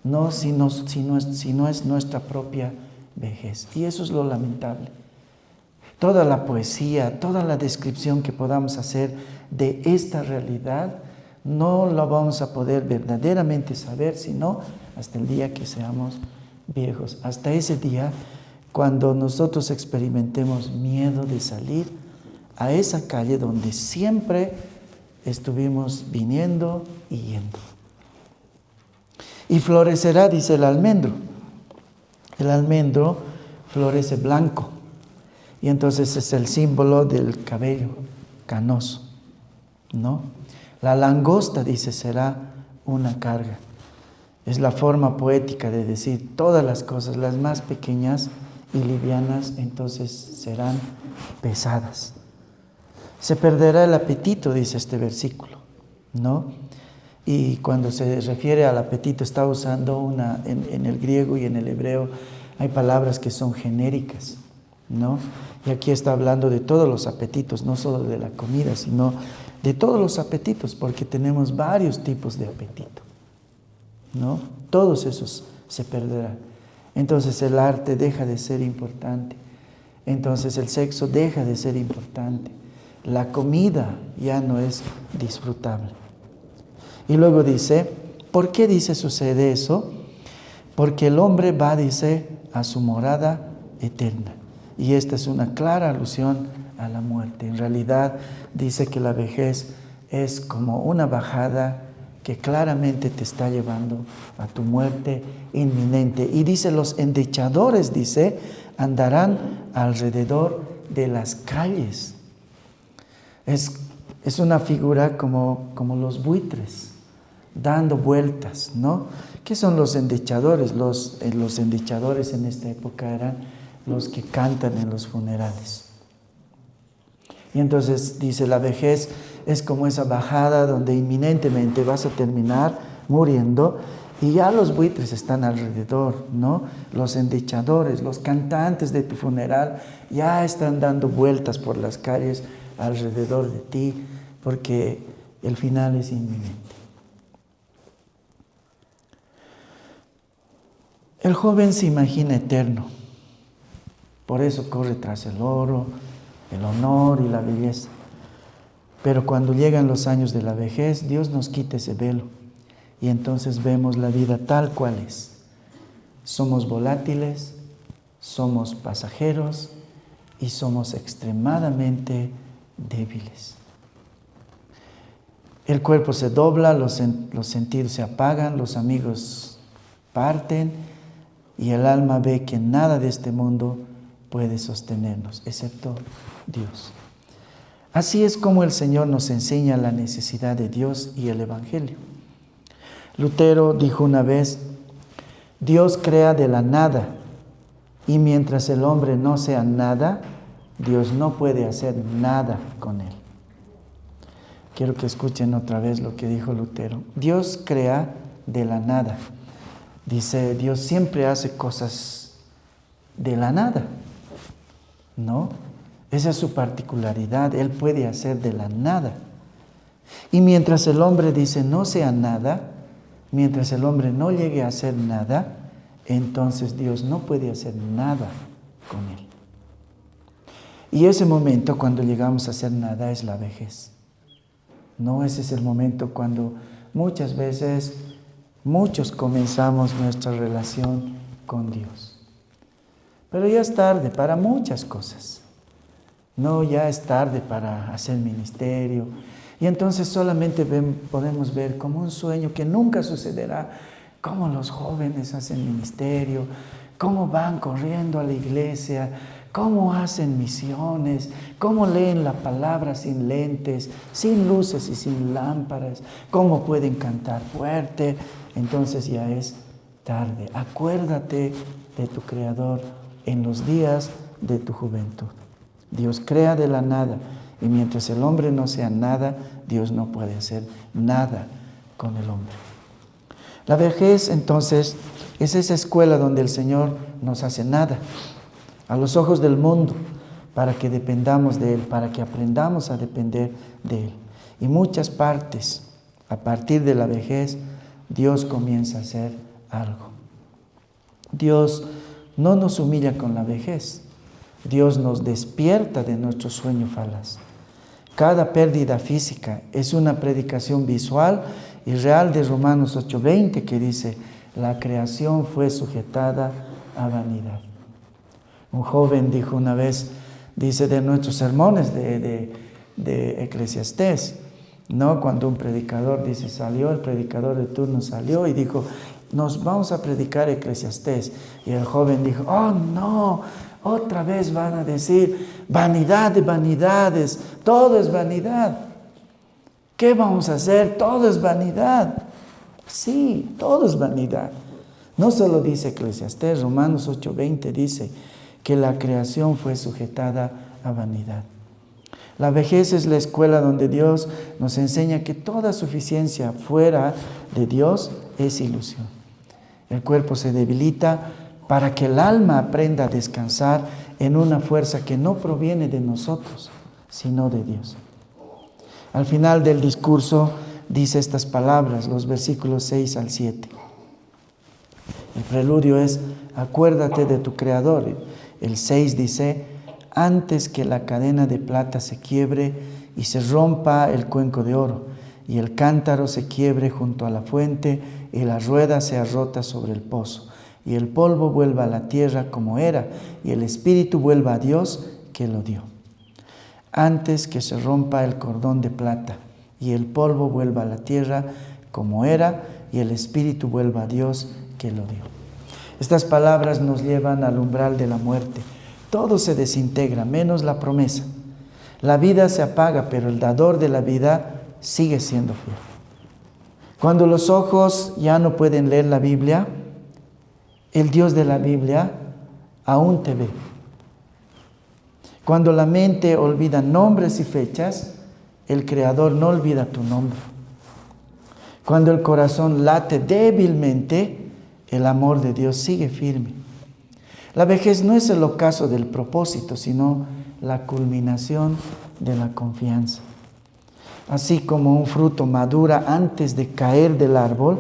¿no? Si no es nuestra propia vejez. Y eso es lo lamentable. Toda la poesía, toda la descripción que podamos hacer de esta realidad, no la vamos a poder verdaderamente saber, sino hasta el día que seamos viejos. Hasta ese día, cuando nosotros experimentemos miedo de salir a esa calle donde siempre estuvimos viniendo y yendo. Y florecerá, dice, el almendro. El almendro florece blanco. Y entonces es el símbolo del cabello canoso, ¿no? La langosta, dice, será una carga. Es la forma poética de decir todas las cosas, las más pequeñas y livianas, entonces serán pesadas. Se perderá el apetito, dice este versículo, ¿no? Y cuando se refiere al apetito está usando en el griego y en el hebreo hay palabras que son genéricas, ¿no? Y aquí está hablando de todos los apetitos, no solo de la comida, sino de todos los apetitos, porque tenemos varios tipos de apetito, ¿no? Todos esos se perderán. Entonces el arte deja de ser importante. Entonces el sexo deja de ser importante. La comida ya no es disfrutable. Y luego dice, ¿por qué dice sucede eso? Porque el hombre va, dice, a su morada eterna. Y esta es una clara alusión a la muerte. En realidad dice que la vejez es como una bajada que claramente te está llevando a tu muerte inminente. Y dice, los endechadores, dice, andarán alrededor de las calles. Es una figura como los buitres, dando vueltas, ¿no? ¿Qué son los endechadores? Los endechadores en esta época eran los que cantan en los funerales. Y entonces dice, la vejez es como esa bajada donde inminentemente vas a terminar muriendo y ya los buitres están alrededor, ¿no? Los endechadores, los cantantes de tu funeral ya están dando vueltas por las calles alrededor de ti porque el final es inminente. El joven se imagina eterno, por eso corre tras el oro, el honor y la belleza. Pero cuando llegan los años de la vejez, Dios nos quita ese velo y entonces vemos la vida tal cual es. Somos volátiles, somos pasajeros y somos extremadamente débiles. El cuerpo se dobla, los sentidos se apagan, los amigos parten y el alma ve que nada de este mundo puede sostenernos, excepto Dios. Así es como el Señor nos enseña la necesidad de Dios y el Evangelio. Lutero dijo una vez, Dios crea de la nada Y mientras el hombre no sea nada, Dios no puede hacer nada con él. Quiero que escuchen otra vez lo que dijo Lutero. Dios crea de la nada. Dice, Dios siempre hace cosas de la nada, ¿no? Esa es su particularidad. Él puede hacer de la nada. Y mientras el hombre dice no sea nada, mientras el hombre no llegue a hacer nada, entonces Dios no puede hacer nada con él. Y ese momento cuando llegamos a hacer nada es la vejez. No, ese es el momento cuando muchas veces muchos comenzamos nuestra relación con Dios. Pero ya es tarde para muchas cosas. No, ya es tarde para hacer ministerio. Y entonces solamente podemos ver como un sueño que nunca sucederá, cómo los jóvenes hacen ministerio, cómo van corriendo a la iglesia, cómo hacen misiones, cómo leen la palabra sin lentes, sin luces y sin lámparas, cómo pueden cantar fuerte. Entonces ya es tarde. Acuérdate de tu Creador en los días de tu juventud. Dios crea de la nada, y mientras el hombre no sea nada, Dios no puede hacer nada con el hombre. La vejez, entonces, es esa escuela donde el Señor nos hace nada a los ojos del mundo, para que dependamos de Él, para que aprendamos a depender de Él. Y muchas partes, a partir de la vejez, Dios comienza a hacer algo. Dios no nos humilla con la vejez. Dios nos despierta de nuestro sueño falaz. Cada pérdida física es una predicación visual y real de Romanos 8:20, que dice, la creación fue sujetada a vanidad. Un joven dijo una vez, dice, de nuestros sermones de Eclesiastés, ¿no? Cuando un predicador dice, el predicador de turno salió y dijo, nos vamos a predicar Eclesiastés. Y el joven dijo, oh no, otra vez van a decir, vanidad de vanidades, todo es vanidad. ¿Qué vamos a hacer? Todo es vanidad. Sí, todo es vanidad. No solo dice Eclesiastés, Romanos 8:20 dice que la creación fue sujetada a vanidad. La vejez es la escuela donde Dios nos enseña que toda suficiencia fuera de Dios es ilusión. El cuerpo se debilita para que el alma aprenda a descansar en una fuerza que no proviene de nosotros, sino de Dios. Al final del discurso dice estas palabras, los versículos 6 al 7. El preludio es, acuérdate de tu Creador. El 6 dice, antes que la cadena de plata se quiebre y se rompa el cuenco de oro, y el cántaro se quiebre junto a la fuente, y la rueda sea rota sobre el pozo, y el polvo vuelva a la tierra como era, y el espíritu vuelva a Dios que lo dio. Antes que se rompa el cordón de plata, y el polvo vuelva a la tierra como era, y el espíritu vuelva a Dios que lo dio. Estas palabras nos llevan al umbral de la muerte. Todo se desintegra, menos la promesa. La vida se apaga, pero el dador de la vida sigue siendo fiel. Cuando los ojos ya no pueden leer la Biblia, el Dios de la Biblia aún te ve. Cuando la mente olvida nombres y fechas, el Creador no olvida tu nombre. Cuando el corazón late débilmente, el amor de Dios sigue firme. La vejez no es el ocaso del propósito, sino la culminación de la confianza. Así como un fruto madura antes de caer del árbol,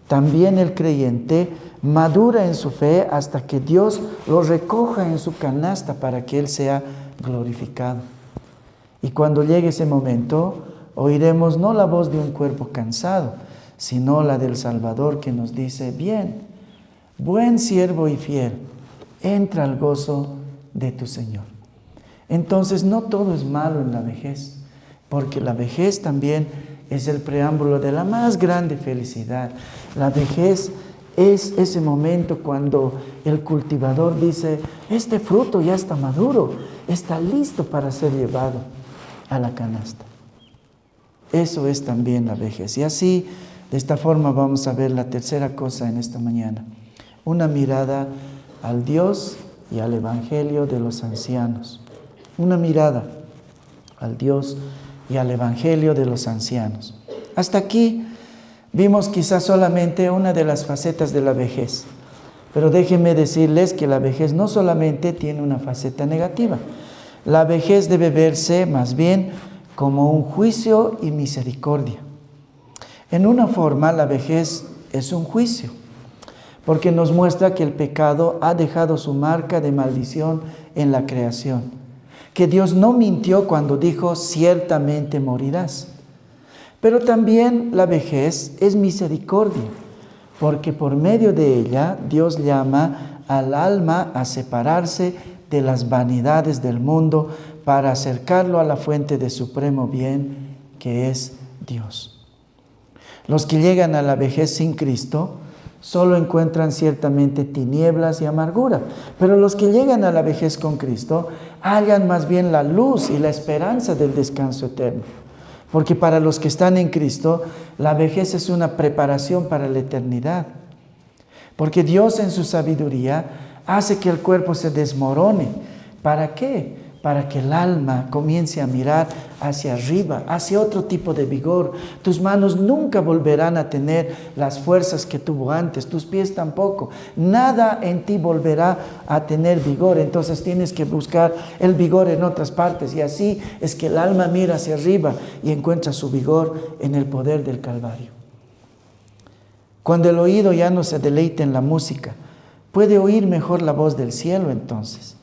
también el creyente madura en su fe hasta que Dios lo recoja en su canasta para que Él sea glorificado. Y cuando llegue ese momento, oiremos no la voz de un cuerpo cansado, sino la del Salvador que nos dice, bien, buen siervo y fiel, entra al gozo de tu Señor. Entonces no todo es malo en la vejez, porque la vejez también es el preámbulo de la más grande felicidad. La vejez es ese momento cuando el cultivador dice, este fruto ya está maduro, está listo para ser llevado a la canasta. Eso es también la vejez. Y así, de esta forma vamos a ver la tercera cosa en esta mañana. Una mirada al Dios y al Evangelio de los ancianos. Una mirada al Dios y al Evangelio de los ancianos. Hasta aquí vimos quizás solamente una de las facetas de la vejez. Pero déjenme decirles que la vejez no solamente tiene una faceta negativa. La vejez debe verse más bien como un juicio y misericordia. En una forma, la vejez es un juicio, porque nos muestra que el pecado ha dejado su marca de maldición en la creación, que Dios no mintió cuando dijo, ciertamente morirás. Pero también la vejez es misericordia, porque por medio de ella Dios llama al alma a separarse de las vanidades del mundo para acercarlo a la fuente de supremo bien, que es Dios. Los que llegan a la vejez sin Cristo solo encuentran ciertamente tinieblas y amargura, pero los que llegan a la vejez con Cristo hallan más bien la luz y la esperanza del descanso eterno. Porque para los que están en Cristo, la vejez es una preparación para la eternidad. Porque Dios en su sabiduría hace que el cuerpo se desmorone. ¿Para qué? Para que el alma comience a mirar hacia arriba, hacia otro tipo de vigor. Tus manos nunca volverán a tener las fuerzas que tuvo antes, tus pies tampoco. Nada en ti volverá a tener vigor, entonces tienes que buscar el vigor en otras partes. Y así es que el alma mira hacia arriba y encuentra su vigor en el poder del Calvario. Cuando el oído ya no se deleita en la música, puede oír mejor la voz del cielo entonces.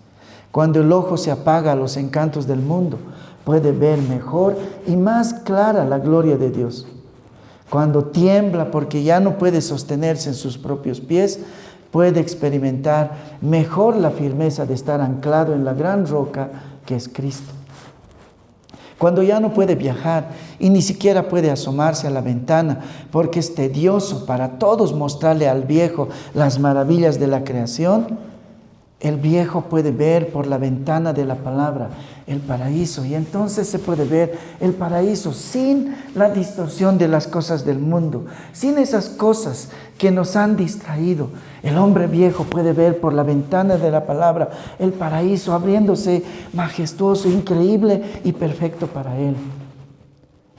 Cuando el ojo se apaga a los encantos del mundo, puede ver mejor y más clara la gloria de Dios. Cuando tiembla porque ya no puede sostenerse en sus propios pies, puede experimentar mejor la firmeza de estar anclado en la gran roca que es Cristo. Cuando ya no puede viajar y ni siquiera puede asomarse a la ventana porque es tedioso para todos mostrarle al viejo las maravillas de la creación, el viejo puede ver por la ventana de la palabra el paraíso, y entonces se puede ver el paraíso sin la distorsión de las cosas del mundo, sin esas cosas que nos han distraído. El hombre viejo puede ver por la ventana de la palabra el paraíso abriéndose majestuoso, increíble y perfecto para él.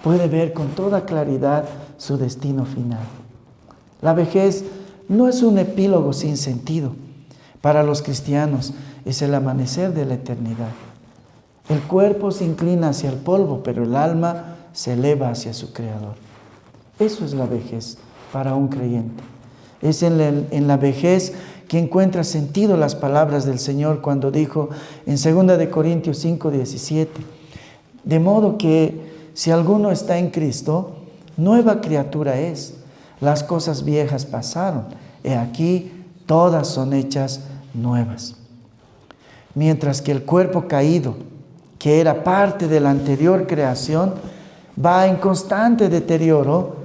Puede ver con toda claridad su destino final. La vejez no es un epílogo sin sentido. Para los cristianos es el amanecer de la eternidad. El cuerpo se inclina hacia el polvo, pero el alma se eleva hacia su Creador. Eso es la vejez para un creyente. Es en la vejez que encuentra sentido las palabras del Señor cuando dijo en 2 Corintios 5:17, de modo que si alguno está en Cristo, nueva criatura es. Las cosas viejas pasaron, he aquí todas son hechas nuevas. Mientras que el cuerpo caído, que era parte de la anterior creación, va en constante deterioro,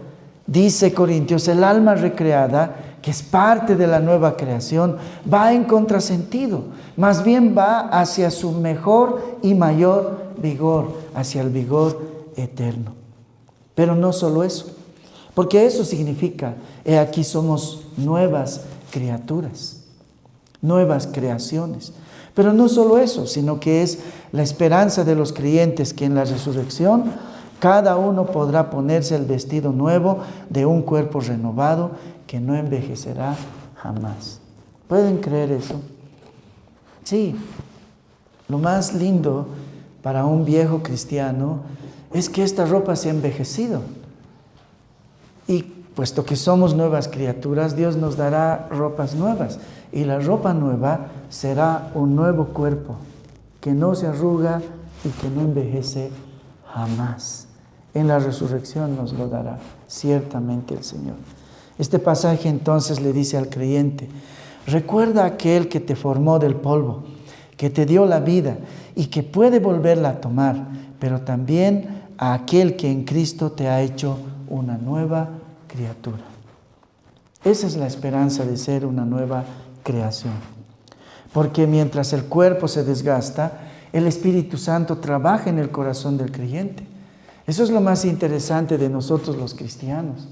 dice Corintios, el alma recreada, que es parte de la nueva creación, va en contrasentido, más bien va hacia su mejor y mayor vigor, hacia el vigor eterno. Pero no solo eso, porque eso significa, he aquí somos nuevas criaturas, nuevas creaciones. Pero no solo eso, sino que es la esperanza de los creyentes que en la resurrección cada uno podrá ponerse el vestido nuevo de un cuerpo renovado que no envejecerá jamás. ¿Pueden creer eso? Sí. Lo más lindo para un viejo cristiano es que esta ropa se ha envejecido. Y puesto que somos nuevas criaturas, Dios nos dará ropas nuevas. Y la ropa nueva será un nuevo cuerpo que no se arruga y que no envejece jamás. En la resurrección nos lo dará ciertamente el Señor. Este pasaje entonces le dice al creyente, recuerda a aquel que te formó del polvo, que te dio la vida y que puede volverla a tomar, pero también a aquel que en Cristo te ha hecho una nueva criatura. Esa es la esperanza de ser una nueva creación. Porque mientras el cuerpo se desgasta, el Espíritu Santo trabaja en el corazón del creyente. Eso es lo más interesante de nosotros los cristianos.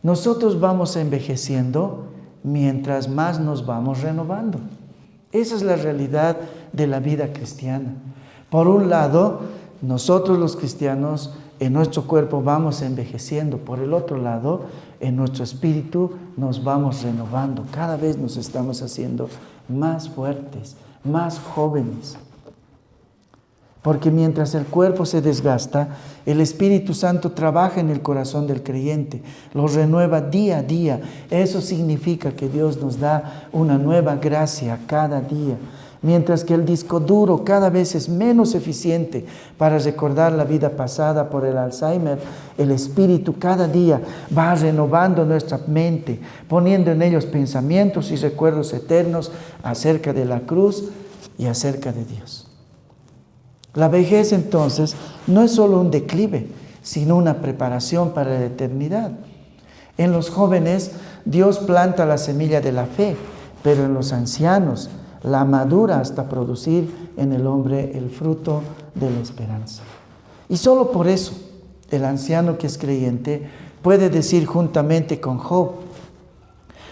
Nosotros vamos envejeciendo mientras más nos vamos renovando. Esa es la realidad de la vida cristiana. Por un lado, nosotros los cristianos en nuestro cuerpo vamos envejeciendo. Por el otro lado, en nuestro espíritu nos vamos renovando. Cada vez nos estamos haciendo más fuertes, más jóvenes. Porque mientras el cuerpo se desgasta, el Espíritu Santo trabaja en el corazón del creyente, lo renueva día a día. Eso significa que Dios nos da una nueva gracia cada día. Mientras que el disco duro cada vez es menos eficiente para recordar la vida pasada por el Alzheimer, el Espíritu cada día va renovando nuestra mente, poniendo en ellos pensamientos y recuerdos eternos acerca de la cruz y acerca de Dios. La vejez entonces no es solo un declive, sino una preparación para la eternidad. En los jóvenes Dios planta la semilla de la fe, pero en los ancianos la madura hasta producir en el hombre el fruto de la esperanza. Y solo por eso el anciano que es creyente puede decir juntamente con Job: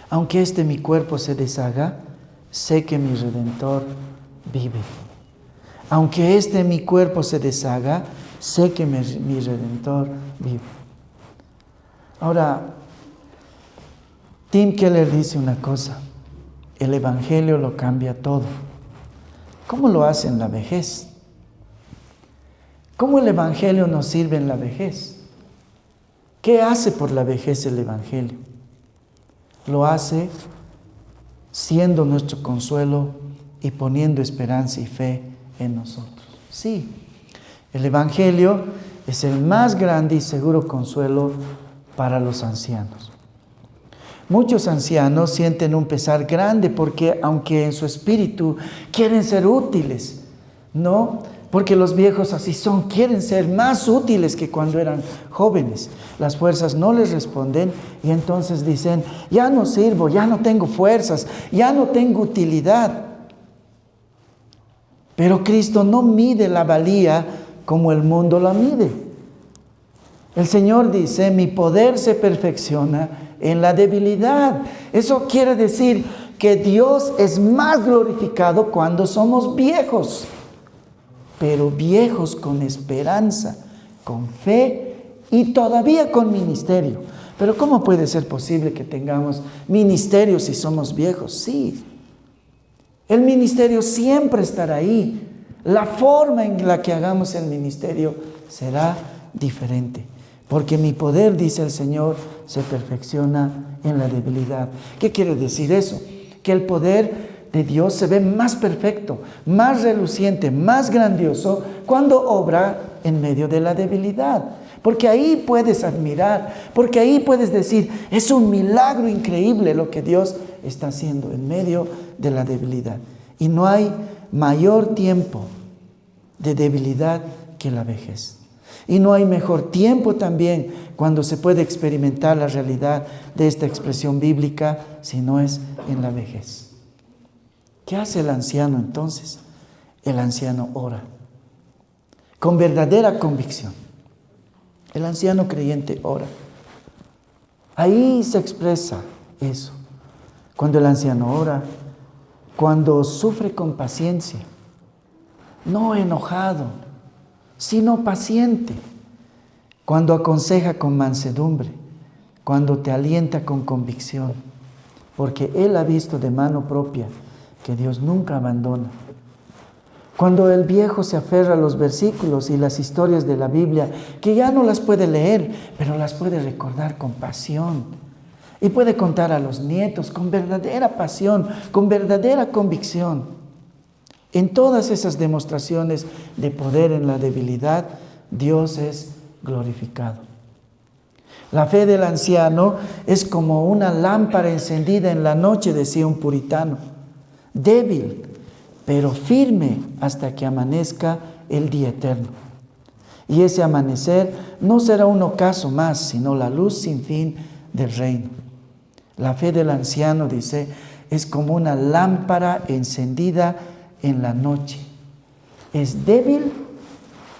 aunque mi cuerpo se deshaga, sé que mi Redentor vive. Aunque mi cuerpo se deshaga, sé que mi Redentor vive. Ahora, Tim Keller dice una cosa: el Evangelio lo cambia todo. ¿Cómo lo hace en la vejez? ¿Cómo el Evangelio nos sirve en la vejez? ¿Qué hace por la vejez el Evangelio? Lo hace siendo nuestro consuelo y poniendo esperanza y fe en nosotros. Sí, el Evangelio es el más grande y seguro consuelo para los ancianos. Muchos ancianos sienten un pesar grande porque, aunque en su espíritu quieren ser útiles, ¿no? Porque los viejos así son, quieren ser más útiles que cuando eran jóvenes. Las fuerzas no les responden y entonces dicen: ya no sirvo, ya no tengo fuerzas, ya no tengo utilidad. Pero Cristo no mide la valía como el mundo la mide. El Señor dice: mi poder se perfecciona en la debilidad. Eso quiere decir que Dios es más glorificado cuando somos viejos, pero viejos con esperanza, con fe y todavía con ministerio. Pero ¿cómo puede ser posible que tengamos ministerio si somos viejos? Sí, el ministerio siempre estará ahí. La forma en la que hagamos el ministerio será diferente. Porque mi poder, dice el Señor, se perfecciona en la debilidad. ¿Qué quiere decir eso? Que el poder de Dios se ve más perfecto, más reluciente, más grandioso cuando obra en medio de la debilidad. Porque ahí puedes admirar, porque ahí puedes decir: es un milagro increíble lo que Dios está haciendo en medio de la debilidad. Y no hay mayor tiempo de debilidad que la vejez. Y no hay mejor tiempo también cuando se puede experimentar la realidad de esta expresión bíblica, si no es en la vejez. ¿Qué hace el anciano entonces? El anciano ora con verdadera convicción. El anciano creyente ora. Ahí se expresa eso. Cuando el anciano ora, cuando sufre con paciencia, no enojado, sino paciente, cuando aconseja con mansedumbre, cuando te alienta con convicción, porque Él ha visto de mano propia que Dios nunca abandona. Cuando el viejo se aferra a los versículos y las historias de la Biblia, que ya no las puede leer, pero las puede recordar con pasión, y puede contar a los nietos con verdadera pasión, con verdadera convicción. En todas esas demostraciones de poder en la debilidad, Dios es glorificado. La fe del anciano es como una lámpara encendida en la noche, decía un puritano, débil, pero firme hasta que amanezca el día eterno. Y ese amanecer no será un ocaso más, sino la luz sin fin del reino. La fe del anciano, dice, es como una lámpara encendida en la noche. Es débil,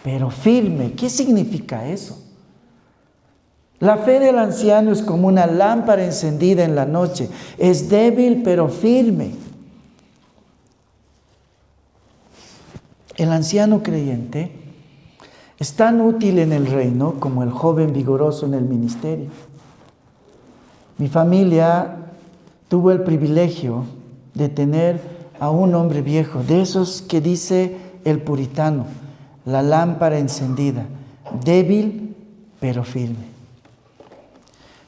pero firme. ¿Qué significa eso? La fe del anciano es como una lámpara encendida en la noche. Es débil, pero firme. El anciano creyente es tan útil en el reino como el joven vigoroso en el ministerio. Mi familia tuvo el privilegio de tener a un hombre viejo, de esos que dice el puritano, la lámpara encendida, débil pero firme.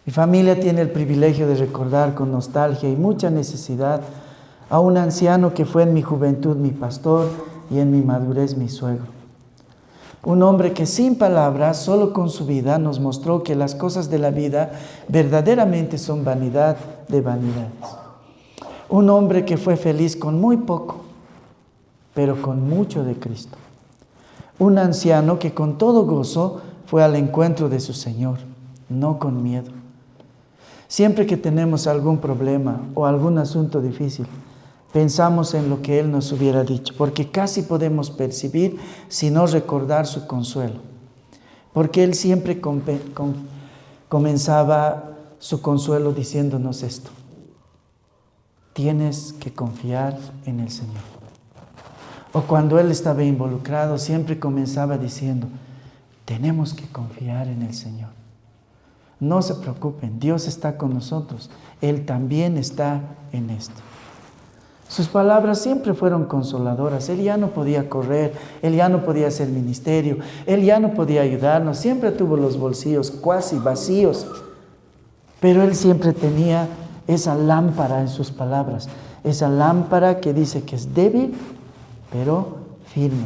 Mi familia tiene el privilegio de recordar con nostalgia y mucha necesidad a un anciano que fue en mi juventud mi pastor y en mi madurez mi suegro. Un hombre que sin palabras, solo con su vida, nos mostró que las cosas de la vida verdaderamente son vanidad de vanidades. Un hombre que fue feliz con muy poco, pero con mucho de Cristo. Un anciano que con todo gozo fue al encuentro de su Señor, no con miedo. Siempre que tenemos algún problema o algún asunto difícil, pensamos en lo que Él nos hubiera dicho, porque casi podemos percibir, si no recordar, su consuelo. Porque Él siempre comenzaba su consuelo diciéndonos esto: tienes que confiar en el Señor. O cuando Él estaba involucrado, siempre comenzaba diciendo: tenemos que confiar en el Señor. No se preocupen, Dios está con nosotros. Él también está en esto. Sus palabras siempre fueron consoladoras. Él ya no podía correr, Él ya no podía hacer ministerio, Él ya no podía ayudarnos. Siempre tuvo los bolsillos casi vacíos, pero Él siempre tenía esa lámpara en sus palabras. Esa lámpara que dice que es débil, pero firme.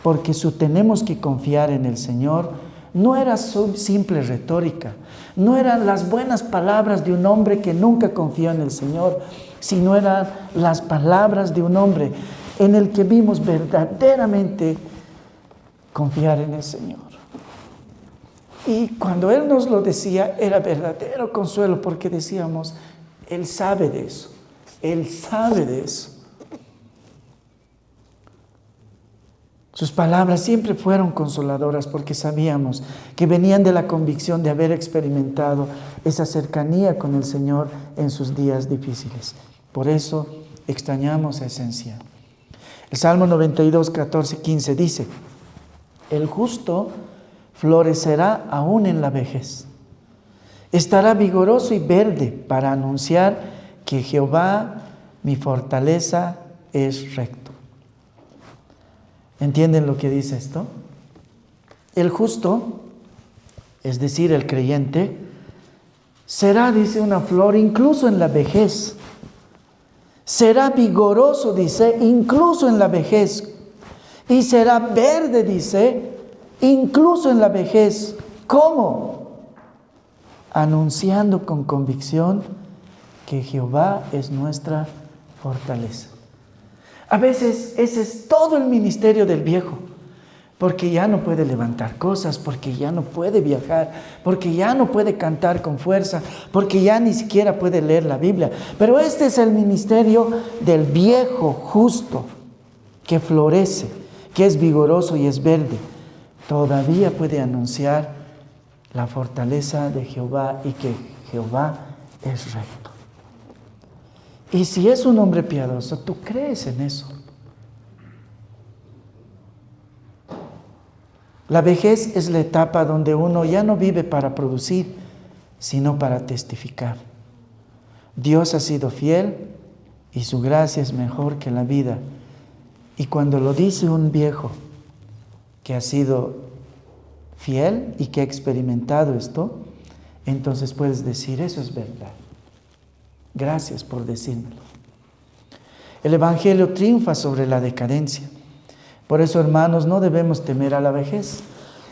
Porque su tenemos que confiar en el Señor no era simple retórica, no eran las buenas palabras de un hombre que nunca confió en el Señor, sino eran las palabras de un hombre en el que vimos verdaderamente confiar en el Señor. Y cuando Él nos lo decía, era verdadero consuelo, porque decíamos: Él sabe de eso, Él sabe de eso. Sus palabras siempre fueron consoladoras porque sabíamos que venían de la convicción de haber experimentado esa cercanía con el Señor en sus días difíciles. Por eso extrañamos a ese anciano. El Salmo 92, 14, 15 dice: el justo florecerá aún en la vejez. Estará vigoroso y verde para anunciar que Jehová, mi fortaleza, es recto. ¿Entienden lo que dice esto? El justo, es decir, el creyente, será, dice, una flor incluso en la vejez. Será vigoroso, dice, incluso en la vejez. Y será verde, dice, incluso en la vejez. ¿Cómo? Anunciando con convicción que Jehová es nuestra fortaleza. A veces ese es todo el ministerio del viejo, porque ya no puede levantar cosas, porque ya no puede viajar, porque ya no puede cantar con fuerza, porque ya ni siquiera puede leer la Biblia. Pero este es el ministerio del viejo justo, que florece, que es vigoroso y es verde. Todavía puede anunciar la fortaleza de Jehová y que Jehová es recto. Y si es un hombre piadoso, tú crees en eso. La vejez es la etapa donde uno ya no vive para producir, sino para testificar. Dios ha sido fiel y su gracia es mejor que la vida. Y cuando lo dice un viejo que ha sido fiel y que ha experimentado esto, entonces puedes decir: eso es verdad. Gracias por decírmelo. El Evangelio triunfa sobre la decadencia. Por eso, hermanos, no debemos temer a la vejez.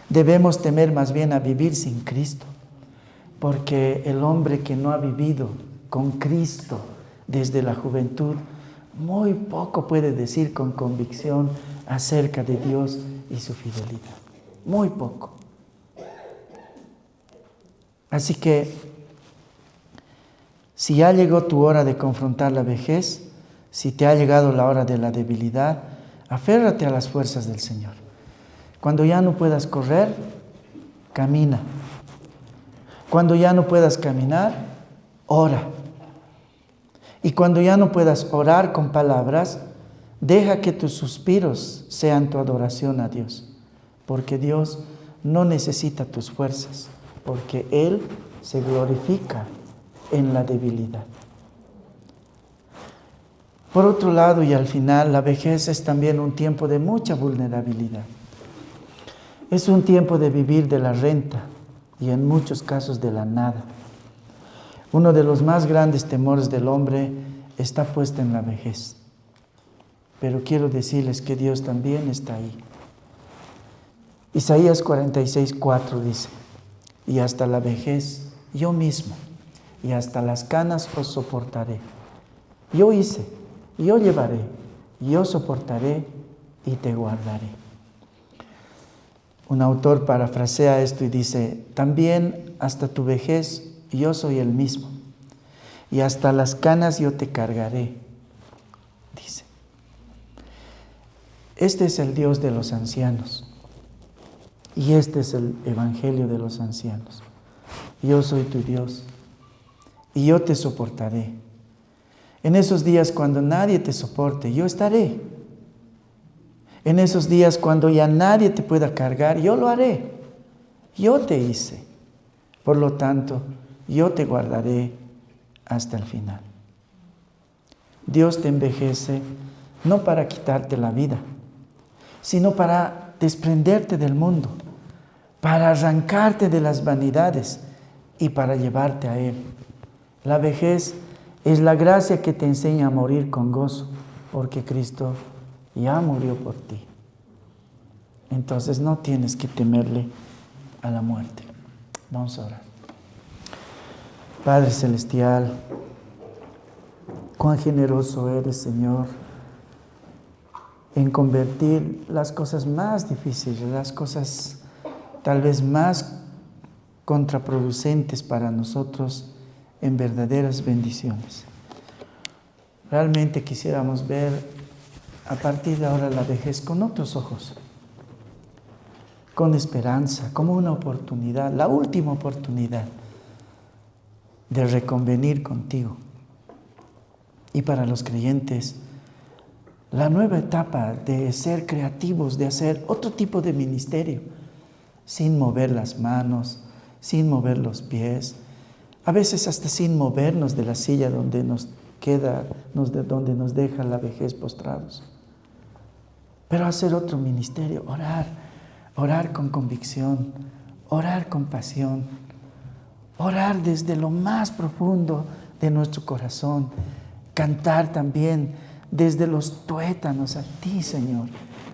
Debemos temer más bien a vivir sin Cristo. Porque el hombre que no ha vivido con Cristo desde la juventud, muy poco puede decir con convicción acerca de Dios y su fidelidad. Muy poco. Así que, si ya llegó tu hora de confrontar la vejez, si te ha llegado la hora de la debilidad, aférrate a las fuerzas del Señor. Cuando ya no puedas correr, camina. Cuando ya no puedas caminar, ora. Y cuando ya no puedas orar con palabras, Deja que tus suspiros sean tu adoración a Dios, porque Dios no necesita tus fuerzas, porque Él se glorifica en la debilidad. Por otro lado, y al final, la vejez es también un tiempo de mucha vulnerabilidad. Es un tiempo de vivir de la renta y en muchos casos de la nada. Uno de los más grandes temores del hombre está puesto en la vejez. Pero quiero decirles que Dios también está ahí. Isaías 46:4 dice: y hasta la vejez yo mismo, y hasta las canas os soportaré. Yo hice, yo llevaré, yo soportaré y te guardaré. Un autor parafrasea esto y dice: también hasta tu vejez yo soy el mismo, y hasta las canas yo te cargaré, dice. Este es el Dios de los ancianos, y este es el evangelio de los ancianos. Yo soy tu Dios, y yo te soportaré. En esos días cuando nadie te soporte, yo estaré. En esos días cuando ya nadie te pueda cargar, yo lo haré. Yo te hice. Por lo tanto, yo te guardaré hasta el final. Dios te envejece no para quitarte la vida, sino para desprenderte del mundo, para arrancarte de las vanidades y para llevarte a Él. La vejez es la gracia que te enseña a morir con gozo, porque Cristo ya murió por ti. Entonces no tienes que temerle a la muerte. Vamos a orar. Padre Celestial, cuán generoso eres, Señor, en convertir las cosas más difíciles, las cosas tal vez más contraproducentes para nosotros, en verdaderas bendiciones. Realmente quisiéramos ver a partir de ahora la vejez con otros ojos, con esperanza, como una oportunidad, la última oportunidad de reconvenir contigo. Y para los creyentes, la nueva etapa de ser creativos, de hacer otro tipo de ministerio, sin mover las manos, sin mover los pies, a veces hasta sin movernos de la silla donde nos donde nos deja la vejez postrados. Pero hacer otro ministerio, orar con convicción, orar con pasión, orar desde lo más profundo de nuestro corazón, cantar también desde los tuétanos a ti, Señor,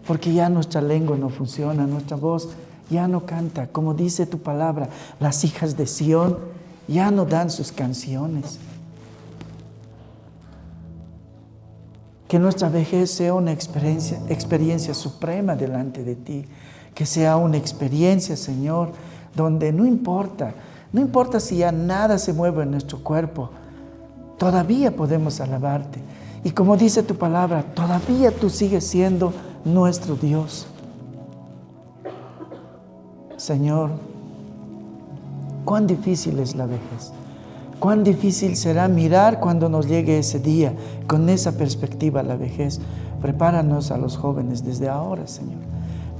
porque ya nuestra lengua no funciona, nuestra voz ya no canta. Como dice tu palabra, las hijas de Sión ya no dan sus canciones. Que nuestra vejez sea una experiencia suprema delante de ti. Que sea una experiencia, Señor, donde no importa si ya nada se mueve en nuestro cuerpo, todavía podemos alabarte. Y como dice tu palabra, todavía tú sigues siendo nuestro Dios. Señor, cuán difícil es la vejez. Cuán difícil será mirar cuando nos llegue ese día con esa perspectiva a la vejez. Prepáranos a los jóvenes desde ahora, Señor.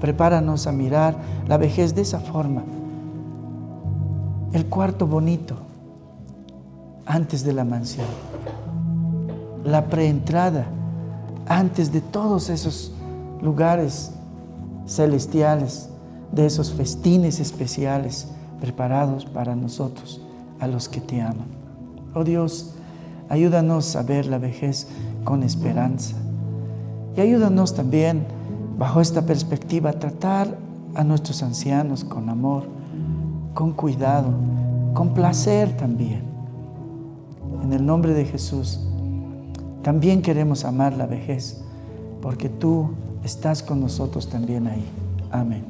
Prepáranos a mirar la vejez de esa forma. El cuarto bonito antes de la mansión. La preentrada antes de todos esos lugares celestiales, de esos festines especiales preparados para nosotros, a los que te aman. Oh Dios, ayúdanos a ver la vejez con esperanza. Y ayúdanos también, bajo esta perspectiva, a tratar a nuestros ancianos con amor, con cuidado, con placer también. En el nombre de Jesús, también queremos amar la vejez, porque tú estás con nosotros también ahí. Amén.